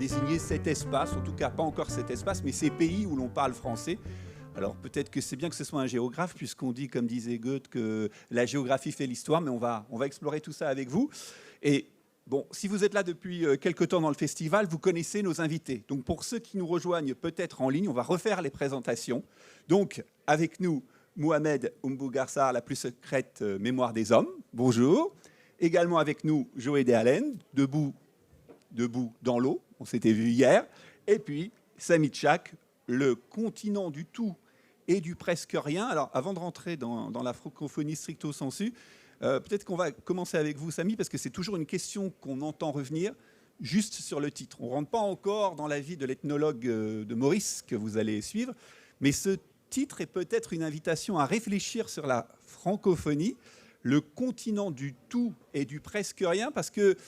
désigner cet espace, en tout cas pas encore cet espace, mais ces pays où l'on parle français. Alors peut-être que c'est bien que ce soit un géographe, puisqu'on dit, comme disait Goethe, que la géographie fait l'histoire, mais on va explorer tout ça avec vous. Et bon, si vous êtes là depuis quelque temps dans le festival, vous connaissez nos invités. Donc pour ceux qui nous rejoignent peut-être en ligne, on va refaire les présentations. Donc avec nous, Mohamed Oumbourgarsar, la plus secrète mémoire des hommes. Bonjour. Également avec nous, Joé Dehalène, debout dans l'eau. On s'était vu hier. Et puis Samy Tchak, le continent du tout et du presque rien. Alors, avant de rentrer dans la francophonie stricto sensu, peut-être qu'on va commencer avec vous, Samy, parce que c'est toujours une question qu'on entend revenir juste sur le titre. On ne rentre pas encore dans la vie de l'ethnologue de Maurice que vous allez suivre, mais ce titre est peut-être une invitation à réfléchir sur la francophonie, le continent du tout et du presque rien, parce que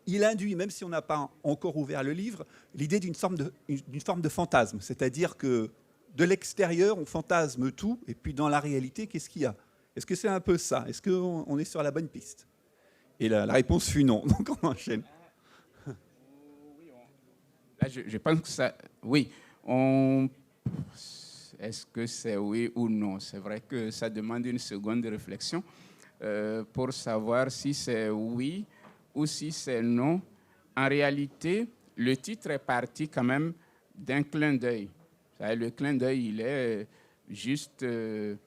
il induit, même si on n'a pas encore ouvert le livre, l'idée d'une forme de fantasme. C'est-à-dire que de l'extérieur, on fantasme tout, et puis dans la réalité, qu'est-ce qu'il y a? Est-ce que c'est un peu ça? Est-ce qu'on est sur la bonne piste? Et la réponse fut non. Donc on enchaîne. Là, je pense que ça... Oui. Est-ce que c'est oui ou non? C'est vrai que ça demande une seconde de réflexion pour savoir si c'est oui ou si c'est non. En réalité, le titre est parti quand même d'un clin d'œil. Le clin d'œil, il est juste un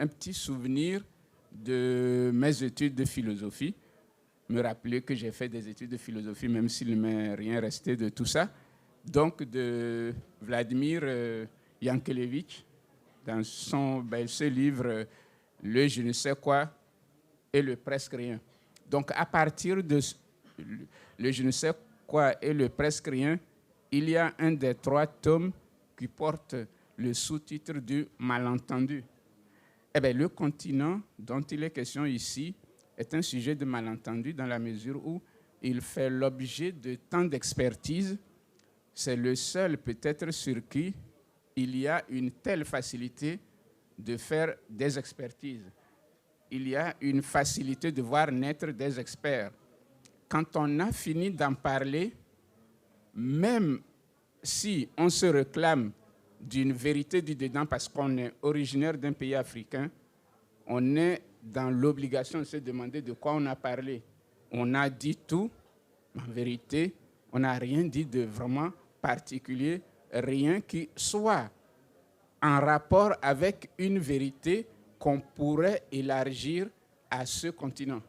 petit souvenir de mes études de philosophie. Me rappeler que j'ai fait des études de philosophie, même s'il ne m'est rien resté de tout ça. Donc, de Vladimir Yankelevitch, dans ce livre, Le je ne sais quoi et le presque rien. Donc, à partir de le je ne sais quoi et le presque rien, il y a un des 3 tomes qui porte le sous-titre du malentendu. Eh bien, le continent dont il est question ici est un sujet de malentendu dans la mesure où il fait l'objet de tant d'expertise. C'est le seul peut-être sur qui il y a une telle facilité de faire des expertises. Il y a une facilité de voir naître des experts. Quand on a fini d'en parler, même si on se réclame d'une vérité du dedans parce qu'on est originaire d'un pays africain, on est dans l'obligation de se demander de quoi on a parlé. On a dit tout, en vérité, on n'a rien dit de vraiment particulier, rien qui soit en rapport avec une vérité qu'on pourrait élargir à ce continent.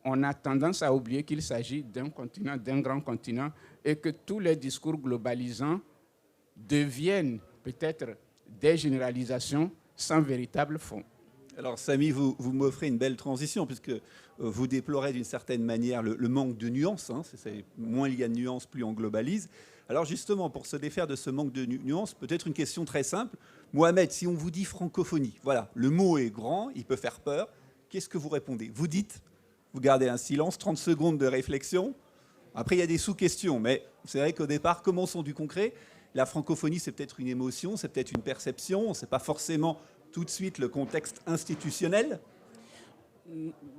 On a tendance à oublier qu'il s'agit d'un continent, d'un grand continent, et que tous les discours globalisants deviennent peut-être des généralisations sans véritable fond. Alors, Samy, vous m'offrez une belle transition, puisque vous déplorez d'une certaine manière le manque de nuances. Hein, moins il y a de nuances, plus on globalise. Alors, justement, pour se défaire de ce manque de nuances, peut-être une question très simple. Mohamed, si on vous dit francophonie, voilà, le mot est grand, il peut faire peur. Qu'est-ce que vous répondez? Vous dites, vous gardez un silence, 30 secondes de réflexion. Après, il y a des sous-questions, mais c'est vrai qu'au départ, commençons du concret. La francophonie, c'est peut-être une émotion, c'est peut-être une perception, c'est pas forcément tout de suite le contexte institutionnel.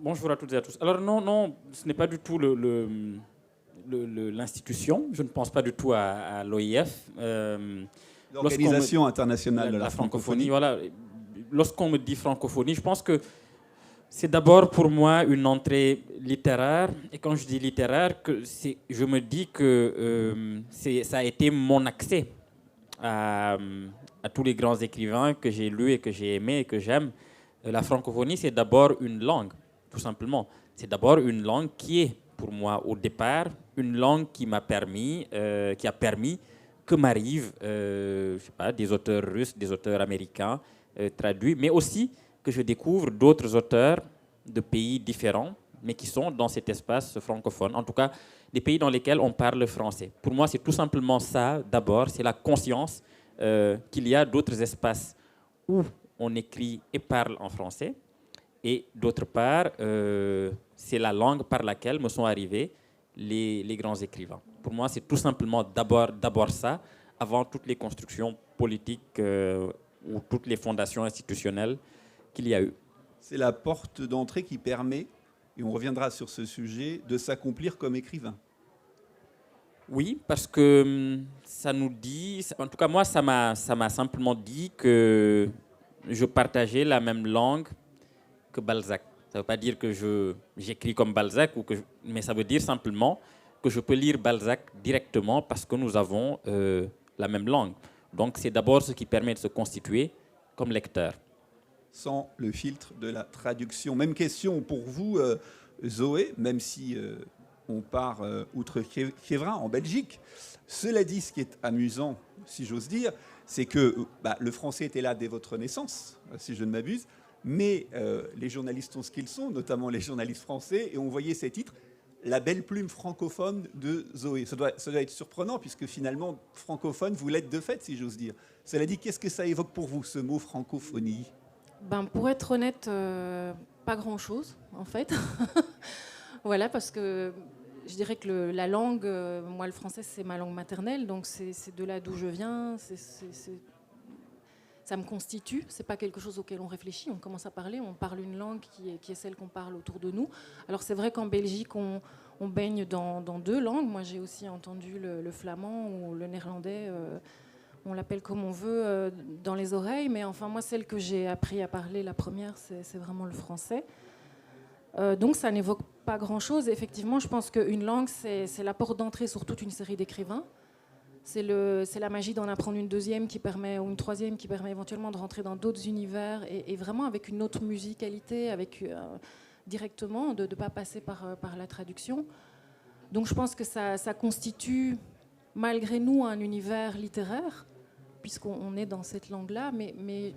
Bonjour à toutes et à tous. Alors non, ce n'est pas du tout l'institution. Je ne pense pas du tout à l'OIF. L'Organisation internationale de la francophonie. Voilà. Lorsqu'on me dit francophonie, je pense que c'est d'abord pour moi une entrée littéraire. Et quand je dis littéraire, je me dis que ça a été mon accès à tous les grands écrivains que j'ai lus et que j'ai aimés et que j'aime. La francophonie, c'est d'abord une langue, tout simplement. C'est d'abord une langue qui est, pour moi, au départ, une langue qui a permis que m'arrivent des auteurs russes, des auteurs américains traduits, mais aussi que je découvre d'autres auteurs de pays différents, mais qui sont dans cet espace francophone. En tout cas, des pays dans lesquels on parle français. Pour moi, c'est tout simplement ça, d'abord, c'est la conscience qu'il y a d'autres espaces où on écrit et parle en français, et d'autre part, c'est la langue par laquelle me sont arrivés les grands écrivains. Pour moi, c'est tout simplement d'abord ça, avant toutes les constructions politiques ou toutes les fondations institutionnelles qu'il y a eu. C'est la porte d'entrée qui permet, et on reviendra sur ce sujet, de s'accomplir comme écrivain. Oui, parce que ça nous dit, en tout cas moi, ça m'a simplement dit que je partageais la même langue que Balzac. Ça ne veut pas dire que j'écris comme Balzac, mais ça veut dire simplement que je peux lire Balzac directement parce que nous avons la même langue. Donc c'est d'abord ce qui permet de se constituer comme lecteur. Sans le filtre de la traduction. Même question pour vous, Zoé, même si on part outre-Quiévrain, en Belgique. Cela dit, ce qui est amusant, si j'ose dire, c'est que le français était là dès votre naissance, si je ne m'abuse, mais les journalistes sont ce qu'ils sont, notamment les journalistes français, et on voyait ces titres, la belle plume francophone de Zoé. Ça doit être surprenant, puisque finalement, francophone, vous l'êtes de fait, si j'ose dire. Cela dit, qu'est-ce que ça évoque pour vous, ce mot francophonie ? Pour être honnête, pas grand-chose, en fait. Voilà, parce que je dirais que la langue, moi, le français, c'est ma langue maternelle, donc c'est de là d'où je viens, ça me constitue, c'est pas quelque chose auquel on réfléchit, on commence à parler, on parle une langue qui est celle qu'on parle autour de nous. Alors c'est vrai qu'en Belgique, on baigne dans deux langues. Moi, j'ai aussi entendu le flamand ou le néerlandais, on l'appelle comme on veut, dans les oreilles, mais enfin, moi, celle que j'ai appris à parler, la première, c'est vraiment le français. Donc ça n'évoque pas grand-chose. Effectivement, je pense qu'une langue, c'est la porte d'entrée sur toute une série d'écrivains. C'est la magie d'en apprendre une deuxième ou une troisième qui permet éventuellement de rentrer dans d'autres univers et vraiment avec une autre musicalité, directement, de ne pas passer par la traduction. Donc je pense que ça constitue, malgré nous, un univers littéraire, puisqu'on est dans cette langue-là, mais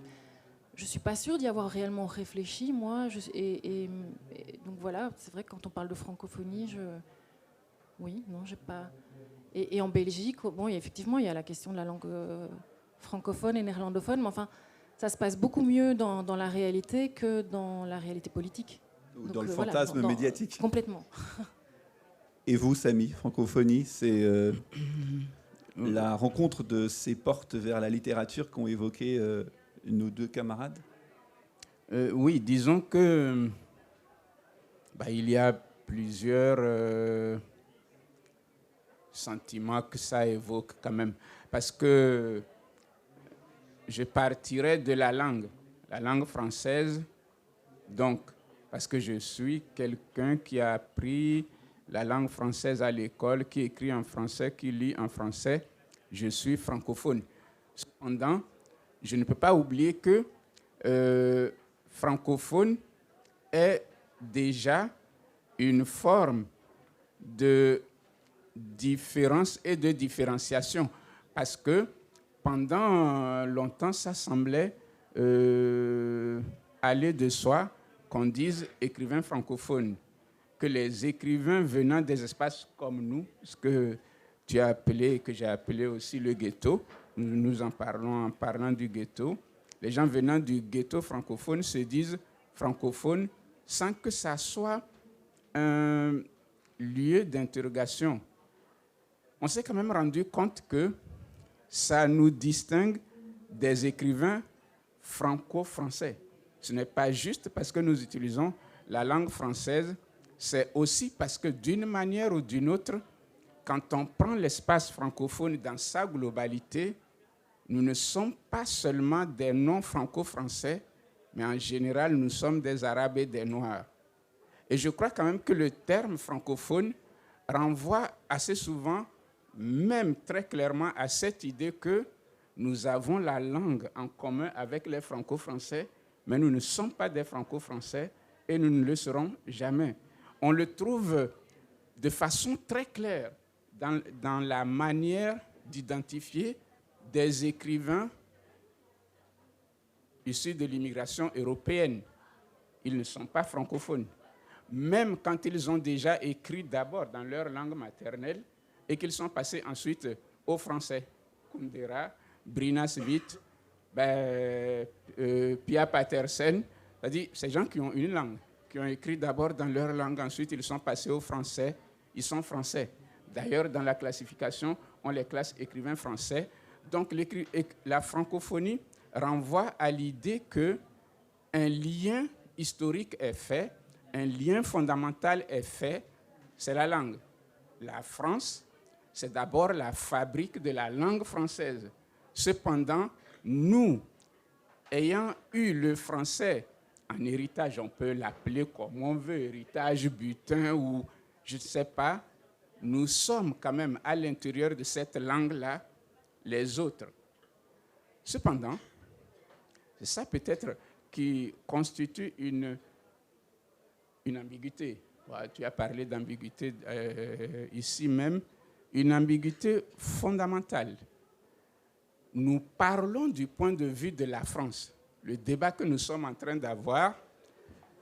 je ne suis pas sûre d'y avoir réellement réfléchi, moi. Et donc voilà, c'est vrai que quand on parle de francophonie, oui, non, j'ai pas... Et en Belgique, effectivement, il y a la question de la langue francophone et néerlandophone, mais enfin, ça se passe beaucoup mieux dans la réalité que dans la réalité politique. Ou dans le fantasme médiatique. Complètement. Et vous, Samy, francophonie, c'est la rencontre de ces portes vers la littérature qu'ont évoqué nos deux camarades ? Oui, disons que il y a plusieurs sentiments que ça évoque quand même. Parce que je partirais de la langue française, donc, parce que je suis quelqu'un qui a appris la langue française à l'école, qui écrit en français, qui lit en français, je suis francophone. Cependant, je ne peux pas oublier que francophone est déjà une forme de différence et de différenciation. Parce que pendant longtemps, ça semblait aller de soi qu'on dise écrivain francophone, que les écrivains venant des espaces comme nous, ce que tu as appelé et que j'ai appelé aussi le ghetto, nous en parlons en parlant du ghetto, les gens venant du ghetto francophone se disent francophones sans que ça soit un lieu d'interrogation. On s'est quand même rendu compte que ça nous distingue des écrivains franco-français. Ce n'est pas juste parce que nous utilisons la langue française, c'est aussi parce que d'une manière ou d'une autre, quand on prend l'espace francophone dans sa globalité, nous ne sommes pas seulement des non-franco-français, mais en général, nous sommes des Arabes et des Noirs. Et je crois quand même que le terme francophone renvoie assez souvent, même très clairement, à cette idée que nous avons la langue en commun avec les franco-français, mais nous ne sommes pas des franco-français et nous ne le serons jamais. On le trouve de façon très claire dans la manière d'identifier des écrivains issus de l'immigration européenne. Ils ne sont pas francophones. Même quand ils ont déjà écrit d'abord dans leur langue maternelle et qu'ils sont passés ensuite au français. Kundera, Brina Smith, Pia Patterson, c'est-à-dire ces gens qui ont une langue, qui ont écrit d'abord dans leur langue, ensuite ils sont passés au français, ils sont français. D'ailleurs, dans la classification, on les classe écrivains français. Donc la francophonie renvoie à l'idée qu'un lien historique est fait, un lien fondamental est fait, c'est la langue. La France, c'est d'abord la fabrique de la langue française. Cependant, nous, ayant eu le français en héritage, on peut l'appeler comme on veut, héritage, butin ou je ne sais pas, nous sommes quand même à l'intérieur de cette langue-là les autres. Cependant, c'est ça peut-être qui constitue une ambiguïté. Tu as parlé d'ambiguïté ici même, une ambiguïté fondamentale. Nous parlons du point de vue de la France. Le débat que nous sommes en train d'avoir,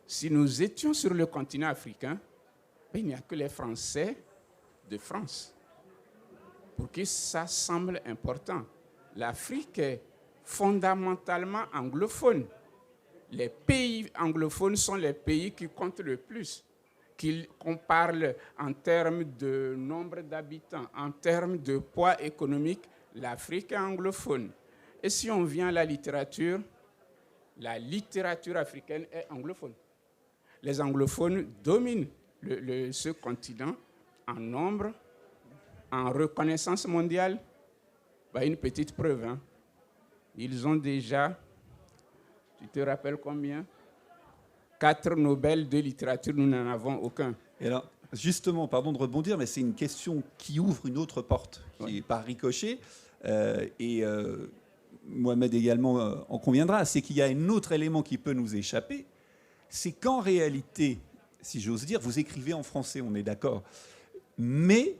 si nous étions sur le continent africain, il n'y a que les Français de France. Pour qui ça semble important. L'Afrique est fondamentalement anglophone. Les pays anglophones sont les pays qui comptent le plus. Qu'on parle en termes de nombre d'habitants, en termes de poids économique, l'Afrique est anglophone. Et si on vient à la littérature africaine est anglophone. Les anglophones dominent ce continent en nombre, en reconnaissance mondiale. Une petite preuve. Hein. Ils ont déjà, tu te rappelles combien? 4 Nobel de littérature, nous n'en avons aucun. Et alors, justement, pardon de rebondir, mais c'est une question qui ouvre une autre porte, qui est par ricochet. Mohamed également en conviendra, c'est qu'il y a un autre élément qui peut nous échapper, c'est qu'en réalité, si j'ose dire, vous écrivez en français, on est d'accord, mais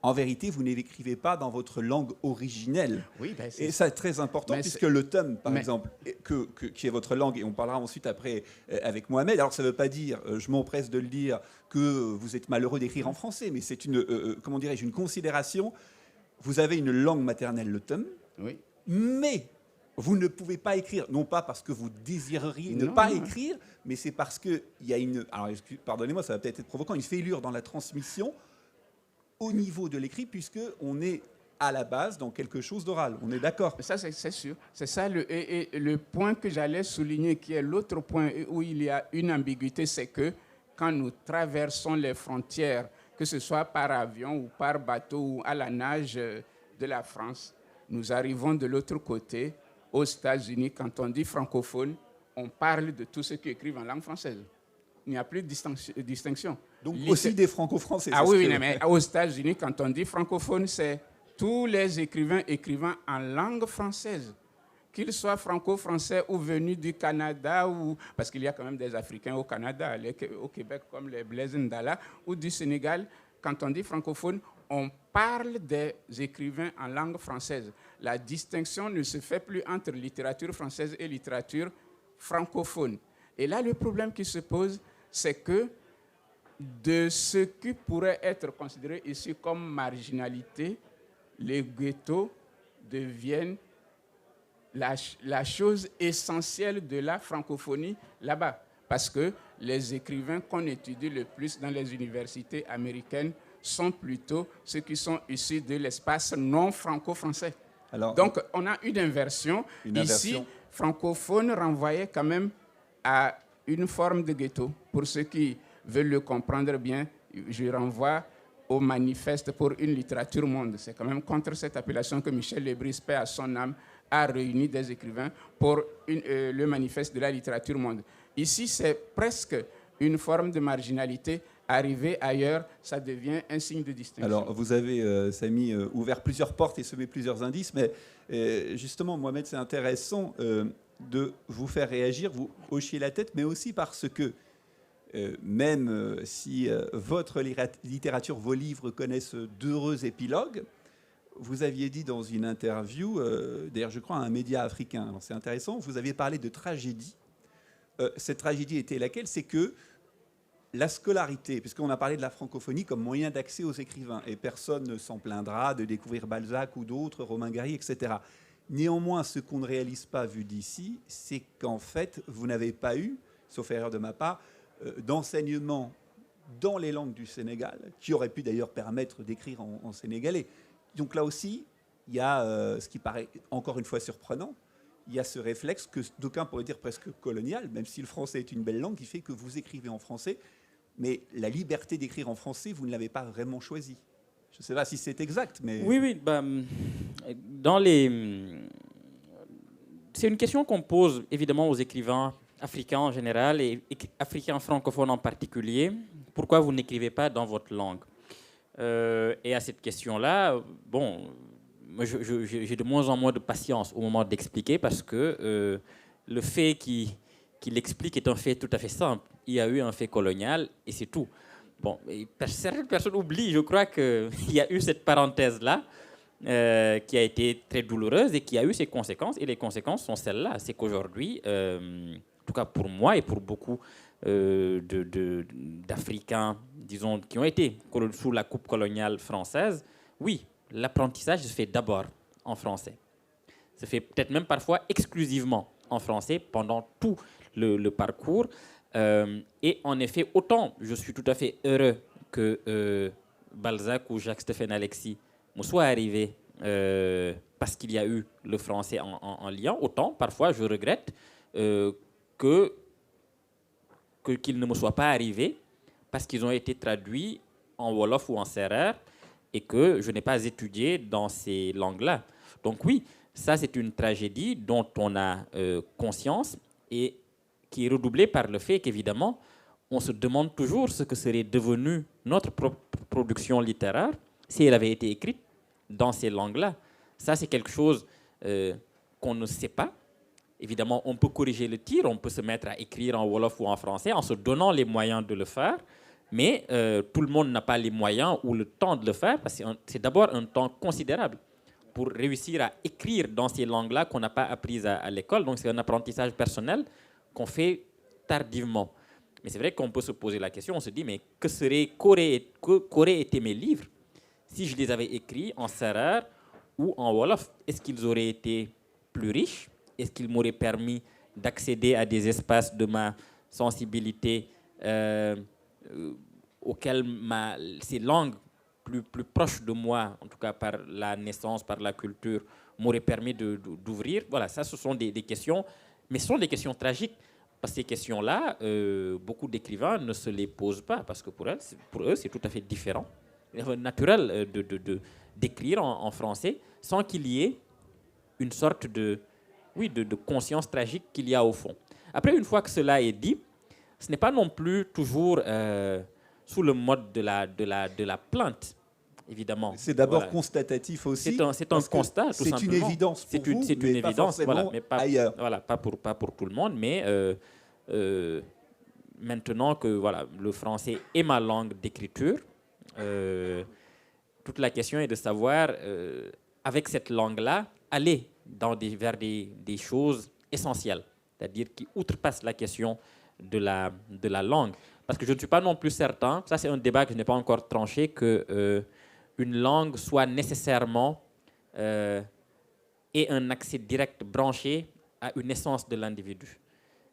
en vérité, vous n'écrivez pas dans votre langue originelle. Oui, et ça est très important, puisque le thum, par exemple, qui est votre langue, et on parlera ensuite après avec Mohamed, alors ça ne veut pas dire, je m'empresse de le dire, que vous êtes malheureux d'écrire en français, mais c'est une, comment dirais-je, une considération. Vous avez une langue maternelle, le thum, oui. Mais vous ne pouvez pas écrire, non pas parce que vous désireriez ne pas écrire, mais c'est parce qu'il y a une, alors pardonnez-moi, ça va peut-être être provoquant, une fêlure dans la transmission au niveau de l'écrit, puisqu'on est à la base dans quelque chose d'oral. On est d'accord? Ça, c'est sûr. C'est ça le point que j'allais souligner, qui est l'autre point où il y a une ambiguïté, c'est que quand nous traversons les frontières, que ce soit par avion ou par bateau ou à la nage de la France, nous arrivons de l'autre côté, aux États-Unis. Quand on dit francophone, on parle de tous ceux qui écrivent en langue française. Il n'y a plus de distinction. Donc aussi des franco-français. Ah oui, mais aux États-Unis, quand on dit francophone, c'est tous les écrivains en langue française, qu'ils soient franco-français ou venus du Canada, parce qu'il y a quand même des Africains au Canada, au Québec comme les Blaise Ndala, ou du Sénégal. Quand on dit francophone, on parle des écrivains en langue française. La distinction ne se fait plus entre littérature française et littérature francophone. Et là, le problème qui se pose, c'est que de ce qui pourrait être considéré ici comme marginalité, les ghettos deviennent la chose essentielle de la francophonie là-bas. Parce que les écrivains qu'on étudie le plus dans les universités américaines sont plutôt ceux qui sont issus de l'espace non franco-français. Donc, on a une inversion. Ici, francophone renvoyait quand même à une forme de ghetto. Pour ceux qui veulent le comprendre bien, je renvoie au manifeste pour une littérature monde. C'est quand même contre cette appellation que Michel Lebris, paix à son âme, a réuni des écrivains pour le manifeste de la littérature monde. Ici, c'est presque une forme de marginalité. Arriver ailleurs, ça devient un signe de distinction. Alors, vous avez, Samy, ouvert plusieurs portes et semé plusieurs indices, mais justement, Mohamed, c'est intéressant de vous faire réagir, vous hochiez la tête, mais aussi parce que même si votre littérature, vos livres connaissent d'heureux épilogues, vous aviez dit dans une interview, d'ailleurs je crois à un média africain, alors c'est intéressant, vous aviez parlé de tragédie. Cette tragédie était laquelle? C'est que la scolarité, puisqu'on a parlé de la francophonie comme moyen d'accès aux écrivains, et personne ne s'en plaindra de découvrir Balzac ou d'autres, Romain Gary, etc. Néanmoins, ce qu'on ne réalise pas vu d'ici, c'est qu'en fait, vous n'avez pas eu, sauf erreur de ma part, d'enseignement dans les langues du Sénégal, qui aurait pu d'ailleurs permettre d'écrire en sénégalais. Donc là aussi, il y a ce qui paraît encore une fois surprenant, il y a ce réflexe que d'aucuns pourraient dire presque colonial, même si le français est une belle langue, qui fait que vous écrivez en français, mais la liberté d'écrire en français, vous ne l'avez pas vraiment choisie. Je ne sais pas si c'est exact, mais... Oui, oui. C'est une question qu'on pose évidemment aux écrivains africains en général et africains francophones en particulier. Pourquoi vous n'écrivez pas dans votre langue? Et à cette question-là, bon, moi, j'ai de moins en moins de patience au moment d'expliquer parce que le fait qu'il explique est un fait tout à fait simple. Il y a eu un fait colonial et c'est tout. Bon, certaines personnes oublient, je crois qu'il y a eu cette parenthèse-là qui a été très douloureuse et qui a eu ses conséquences. Et les conséquences sont celles-là. C'est qu'aujourd'hui, en tout cas pour moi et pour beaucoup d'Africains, disons, qui ont été sous la coupe coloniale française, oui, l'apprentissage se fait d'abord en français. Se fait peut-être même parfois exclusivement en français pendant tout le parcours. Et en effet, autant je suis tout à fait heureux que Balzac ou Jacques-Stéphane Alexis me soient arrivés parce qu'il y a eu le français en lien, autant parfois je regrette qu'ils ne me soient pas arrivés parce qu'ils ont été traduits en Wolof ou en Sérère et que je n'ai pas étudié dans ces langues-là. Donc oui, ça c'est une tragédie dont on a conscience et qui est redoublée par le fait qu'évidemment, on se demande toujours ce que serait devenue notre production littéraire si elle avait été écrite dans ces langues-là. Ça, c'est quelque chose qu'on ne sait pas. Évidemment, on peut corriger le tir, on peut se mettre à écrire en Wolof ou en français en se donnant les moyens de le faire, mais tout le monde n'a pas les moyens ou le temps de le faire, parce que c'est d'abord un temps considérable pour réussir à écrire dans ces langues-là qu'on n'a pas apprises à l'école. Donc, c'est un apprentissage personnel qu'on fait tardivement. Mais c'est vrai qu'on peut se poser la question, on se dit, mais qu'auraient été mes livres si je les avais écrits en Sérère ou en Wolof? Est-ce qu'ils auraient été plus riches? Est-ce qu'ils m'auraient permis d'accéder à des espaces de ma sensibilité auxquels ces langues plus proches de moi, en tout cas par la naissance, par la culture, m'auraient permis d'ouvrir? Voilà, ça, ce sont des questions, mais ce sont des questions tragiques. Parce que ces questions-là, beaucoup d'écrivains ne se les posent pas, parce que pour eux, c'est tout à fait différent, naturel d'écrire en français sans qu'il y ait une sorte de conscience tragique qu'il y a au fond. Après, une fois que cela est dit, ce n'est pas non plus toujours sous le mode de la plainte, évidemment. C'est d'abord constatatif aussi. C'est un constat, tout simplement. C'est une évidence pour vous, c'est une évidence, mais ailleurs. Voilà, pas pour tout le monde, mais maintenant que le français est ma langue d'écriture, toute la question est de savoir, avec cette langue-là, aller vers des choses essentielles, c'est-à-dire qui outrepassent la question de la langue. Parce que je ne suis pas non plus certain, ça c'est un débat que je n'ai pas encore tranché, que une langue soit nécessairement ait un accès direct branché à une essence de l'individu.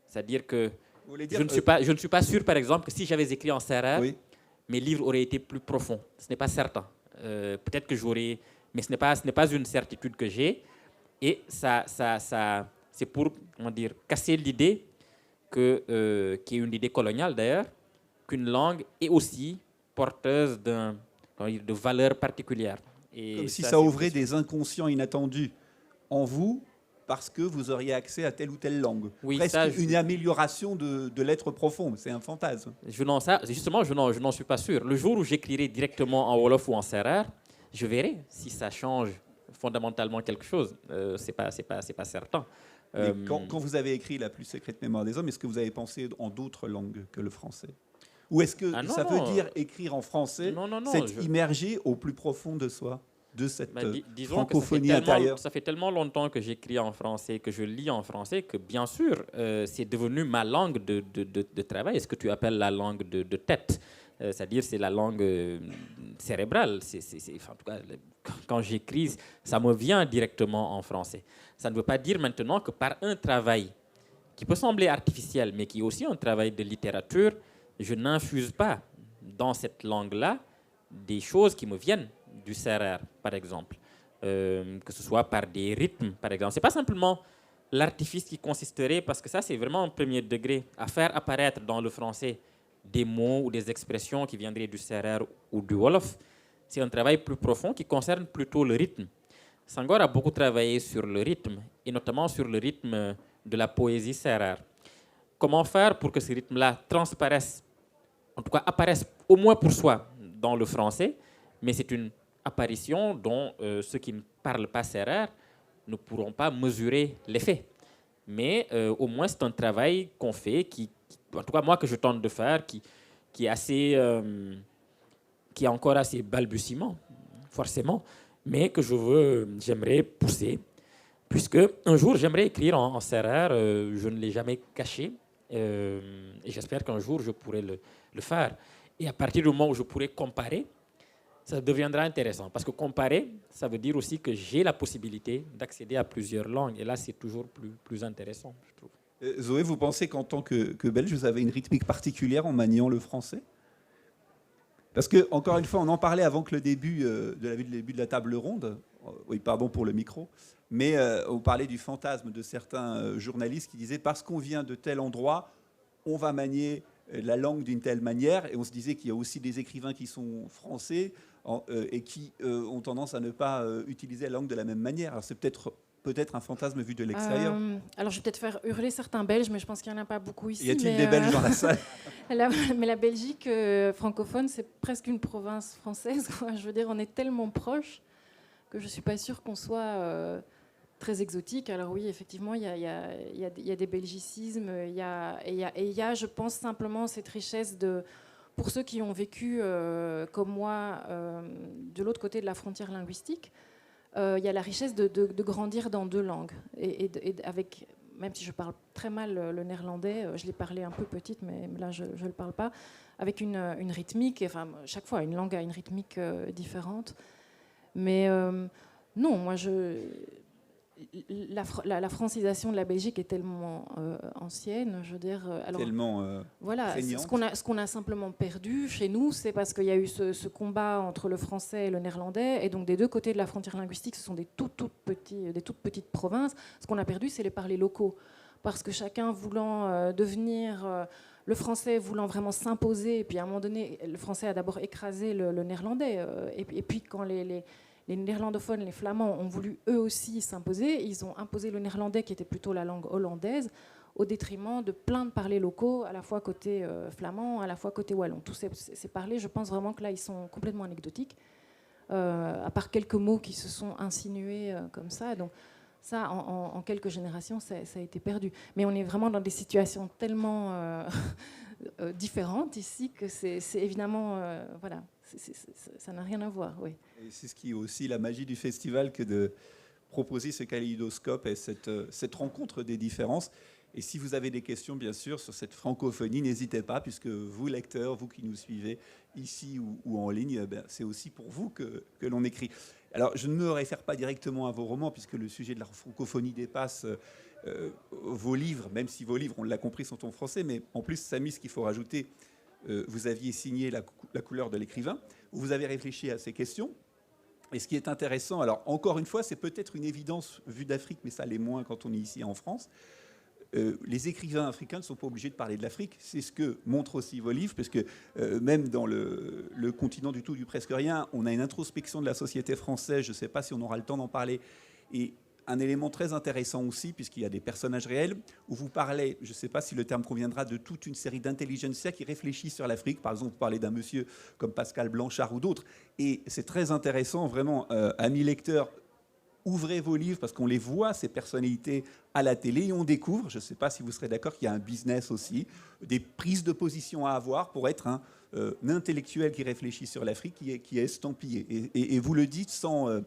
C'est-à-dire que je ne suis pas sûr, par exemple, que si j'avais écrit en sérère, mes livres auraient été plus profonds. Ce n'est pas certain. Peut-être que j'aurais... Mais ce n'est pas une certitude que j'ai. Et ça c'est pour, casser l'idée qui est une idée coloniale d'ailleurs, qu'une langue est aussi porteuse de valeurs particulières. Et comme si ça ouvrait des inconscients inattendus en vous parce que vous auriez accès à telle ou telle langue. Oui, presque une amélioration de l'être profond. C'est un fantasme. Justement, je n'en suis pas sûr. Le jour où j'écrirai directement en Wolof ou en Sérère, je verrai si ça change fondamentalement quelque chose. C'est pas certain. Quand vous avez écrit La plus secrète mémoire des hommes, est-ce que vous avez pensé en d'autres langues que le français? Ou est-ce que veut dire écrire en français, c'est immerger au plus profond de soi, de cette francophonie intérieure? Ça fait tellement longtemps que j'écris en français, que je lis en français, que bien sûr, c'est devenu ma langue de travail, ce que tu appelles la langue de tête. C'est-à-dire, c'est la langue cérébrale. En tout cas, quand j'écris, ça me vient directement en français. Ça ne veut pas dire maintenant que par un travail qui peut sembler artificiel, mais qui est aussi un travail de littérature, je n'infuse pas dans cette langue-là des choses qui me viennent du sérère, par exemple. Que ce soit par des rythmes, par exemple. Ce n'est pas simplement l'artifice qui consisterait, parce que ça, c'est vraiment un premier degré, à faire apparaître dans le français des mots ou des expressions qui viendraient du sérère ou du wolof. c'est un travail plus profond qui concerne plutôt le rythme. Senghor a beaucoup travaillé sur le rythme, et notamment sur le rythme de la poésie sérère. Comment faire pour que ce rythme-là transparaisse, en tout cas apparaisse au moins pour soi dans le français, mais c'est une apparition dont ceux qui ne parlent pas sérère ne pourront pas mesurer l'effet. Mais au moins c'est un travail qu'on fait, en tout cas moi que je tente de faire, qui est assez, qui est encore assez balbutiement, forcément, mais que j'aimerais pousser, puisque un jour j'aimerais écrire en sérère, je ne l'ai jamais caché, et j'espère qu'un jour je pourrai le faire. Et à partir du moment où je pourrai comparer, ça deviendra intéressant. Parce que comparer, ça veut dire aussi que j'ai la possibilité d'accéder à plusieurs langues. Et là, c'est toujours plus intéressant, je trouve. Zoé, vous pensez qu'en tant que Belge, vous avez une rythmique particulière en maniant le français? Parce que, encore une fois, on en parlait avant que le début de la table ronde. Oui, pardon pour le micro. Mais on parlait du fantasme de certains journalistes qui disaient parce qu'on vient de tel endroit, on va manier la langue d'une telle manière. Et on se disait qu'il y a aussi des écrivains qui sont français et qui ont tendance à ne pas utiliser la langue de la même manière. Alors c'est peut-être un fantasme vu de l'extérieur. Alors je vais peut-être faire hurler certains Belges, mais je pense qu'il n'y en a pas beaucoup ici. Y a-t-il des Belges dans la salle? Mais la Belgique francophone, c'est presque une province française, quoi. Je veux dire, on est tellement proches que je ne suis pas sûre qu'on soit très exotique. Alors oui, effectivement, il y a des belgicismes, il y a, je pense, simplement cette richesse pour ceux qui ont vécu, comme moi, de l'autre côté de la frontière linguistique, il y a la richesse de grandir dans deux langues. Et avec, même si je parle très mal le néerlandais, je l'ai parlé un peu petite, mais là, je ne le parle pas, avec une rythmique, enfin, chaque fois, une langue a une rythmique différente. Mais non, moi, la francisation de la Belgique est tellement ancienne, je veux dire. Alors, tellement voilà, prégnante. ce qu'on a simplement perdu chez nous, c'est parce qu'il y a eu ce combat entre le français et le néerlandais, et donc des deux côtés de la frontière linguistique, ce sont des toutes petites provinces. Ce qu'on a perdu, c'est les parlers locaux, parce que chacun voulant devenir le français voulant vraiment s'imposer, et puis à un moment donné, le français a d'abord écrasé le néerlandais, et puis quand les néerlandophones, les flamands, ont voulu eux aussi s'imposer. Ils ont imposé le néerlandais, qui était plutôt la langue hollandaise, au détriment de plein de parlers locaux, à la fois côté flamand, à la fois côté wallon. Tous ces parlers, je pense vraiment que là, ils sont complètement anecdotiques, à part quelques mots qui se sont insinués comme ça. Donc ça, en quelques générations, ça a été perdu. Mais on est vraiment dans des situations tellement différentes ici que c'est évidemment... voilà. Ça n'a rien à voir, oui. Et c'est ce qui est aussi la magie du festival que de proposer ce kaléidoscope et cette rencontre des différences. Et si vous avez des questions, bien sûr, sur cette francophonie, n'hésitez pas, puisque vous, lecteurs, vous qui nous suivez ici ou en ligne, c'est aussi pour vous que l'on écrit. Alors, je ne me réfère pas directement à vos romans, puisque le sujet de la francophonie dépasse vos livres, même si vos livres, on l'a compris, sont en français. Mais en plus, Samy, ce qu'il faut rajouter, vous aviez signé la couleur de l'écrivain, où vous avez réfléchi à ces questions. Et ce qui est intéressant, alors encore une fois, c'est peut-être une évidence vue d'Afrique, mais ça l'est moins quand on est ici en France. Les écrivains africains ne sont pas obligés de parler de l'Afrique. C'est ce que montrent aussi vos livres, parce que même dans le continent du tout, du presque rien, on a une introspection de la société française. Je ne sais pas si on aura le temps d'en parler. Et un élément très intéressant aussi, puisqu'il y a des personnages réels, où vous parlez, je ne sais pas si le terme conviendra, de toute une série d'intelligentsia qui réfléchissent sur l'Afrique. Par exemple, vous parlez d'un monsieur comme Pascal Blanchard ou d'autres. Et c'est très intéressant, vraiment, amis lecteurs, ouvrez vos livres, parce qu'on les voit, ces personnalités, à la télé, et on découvre, je ne sais pas si vous serez d'accord, qu'il y a un business aussi, des prises de position à avoir pour être un intellectuel qui réfléchit sur l'Afrique, qui est estampillé. Et vous le dites sans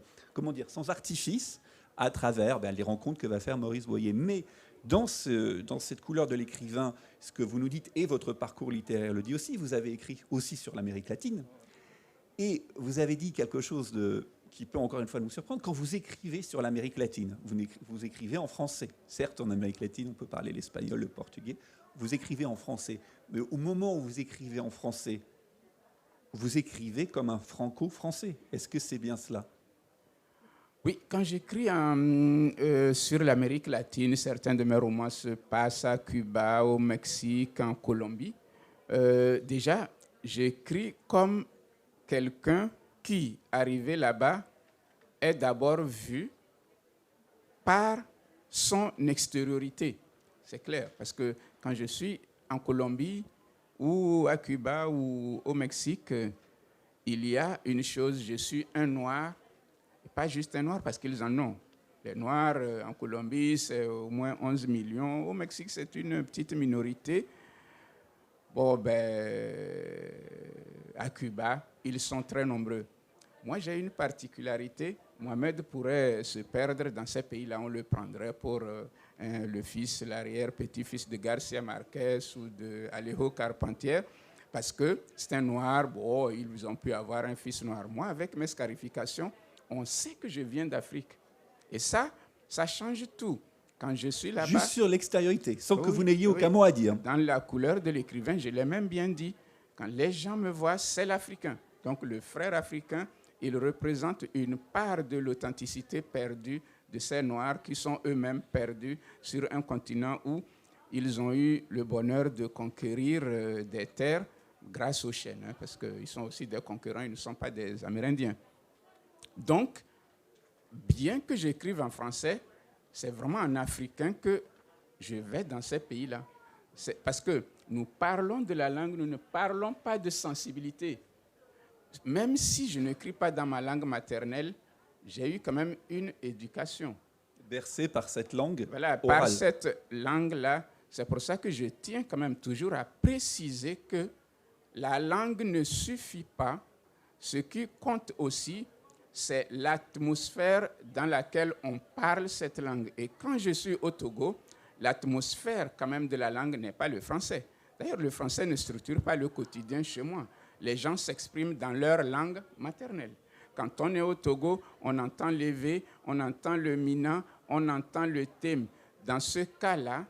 artifice, à travers les rencontres que va faire Maurice Boyer. Mais dans cette couleur de l'écrivain, ce que vous nous dites, et votre parcours littéraire le dit aussi, vous avez écrit aussi sur l'Amérique latine, et vous avez dit quelque chose qui peut encore une fois nous surprendre. Quand vous écrivez sur l'Amérique latine, vous écrivez en français. Certes, en Amérique latine, on peut parler l'espagnol, le portugais. Vous écrivez en français. Mais au moment où vous écrivez en français, vous écrivez comme un franco-français. Est-ce que c'est bien cela ? Oui, quand j'écris sur l'Amérique latine, certains de mes romans se passent à Cuba, au Mexique, en Colombie. Déjà, j'écris comme quelqu'un qui, arrivé là-bas, est d'abord vu par son extériorité. C'est clair, parce que quand je suis en Colombie ou à Cuba ou au Mexique, il y a une chose, je suis un noir, et pas juste un noir parce qu'ils en ont. Les noirs en Colombie, c'est au moins 11 millions. Au Mexique, c'est une petite minorité. Bon, ben, à Cuba, ils sont très nombreux. Moi, j'ai une particularité. Mohamed pourrait se perdre dans ces pays-là. On le prendrait pour le fils, l'arrière-petit-fils de Garcia Marquez ou de Alejo Carpentier, parce que c'est un noir. Bon, ils ont pu avoir un fils noir. Moi, avec mes scarifications, on sait que je viens d'Afrique. Et ça change tout. Quand je suis là-bas... Juste sur l'extériorité, sans que vous n'ayez aucun mot à dire. Dans la couleur de l'écrivain, je l'ai même bien dit. Quand les gens me voient, c'est l'Africain. Donc le frère africain, il représente une part de l'authenticité perdue de ces Noirs qui sont eux-mêmes perdus sur un continent où ils ont eu le bonheur de conquérir des terres grâce aux chênes, hein, parce qu'ils sont aussi des concurrents, ils ne sont pas des Amérindiens. Donc, bien que j'écrive en français, c'est vraiment en africain que je vais dans ces pays-là. C'est parce que nous parlons de la langue, nous ne parlons pas de sensibilité. Même si je n'écris pas dans ma langue maternelle, j'ai eu quand même une éducation. Bercé par cette langue voilà, orale. Par cette langue-là, c'est pour ça que je tiens quand même toujours à préciser que la langue ne suffit pas. Ce qui compte aussi, c'est l'atmosphère dans laquelle on parle cette langue. Et quand je suis au Togo, l'atmosphère quand même de la langue n'est pas le français. D'ailleurs, le français ne structure pas le quotidien chez moi. Les gens s'expriment dans leur langue maternelle. Quand on est au Togo, on entend l'évé, on entend le mina, on entend le thème. Dans ce cas-là,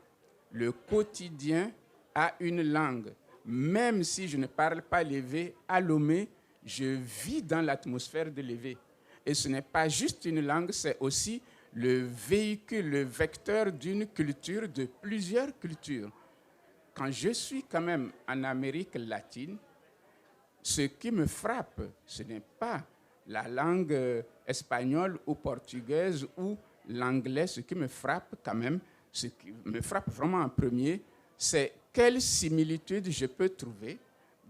le quotidien a une langue. Même si je ne parle pas l'évé, à Lomé, je vis dans l'atmosphère de l'évé. Et ce n'est pas juste une langue, c'est aussi le véhicule, le vecteur d'une culture, de plusieurs cultures. Quand je suis quand même en Amérique latine, ce qui me frappe, ce n'est pas la langue espagnole ou portugaise ou l'anglais. Ce qui me frappe quand même, ce qui me frappe vraiment en premier, c'est quelle similitude je peux trouver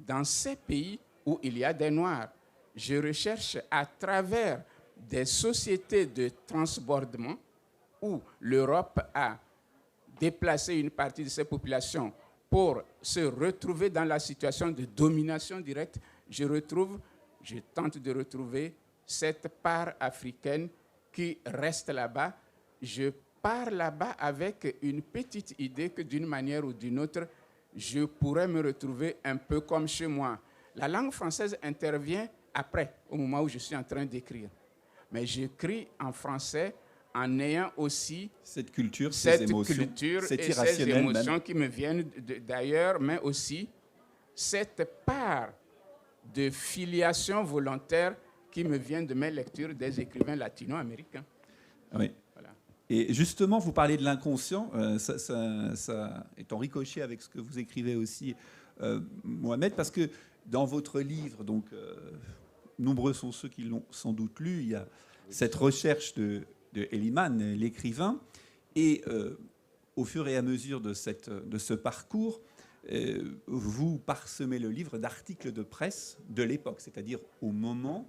dans ces pays où il y a des Noirs. Je recherche à travers des sociétés de transbordement où l'Europe a déplacé une partie de ses populations pour se retrouver dans la situation de domination directe. Je tente de retrouver cette part africaine qui reste là-bas. Je pars là-bas avec une petite idée que d'une manière ou d'une autre, je pourrais me retrouver un peu comme chez moi. La langue française intervient après, au moment où je suis en train d'écrire. Mais j'écris en français en ayant aussi cette culture, cette émotions, culture c'est et ces émotions même. qui me viennent d'ailleurs, mais aussi cette part de filiation volontaire qui me vient de mes lectures des écrivains latino-américains. Oui. Voilà. Et justement, vous parlez de l'inconscient, ça est en ricochet avec ce que vous écrivez aussi, Mohamed, parce que dans votre livre, donc nombreux sont ceux qui l'ont sans doute lu, il y a cette recherche de Heliman, l'écrivain, et au fur et à mesure de ce parcours, vous parsemez le livre d'articles de presse de l'époque, c'est-à-dire au moment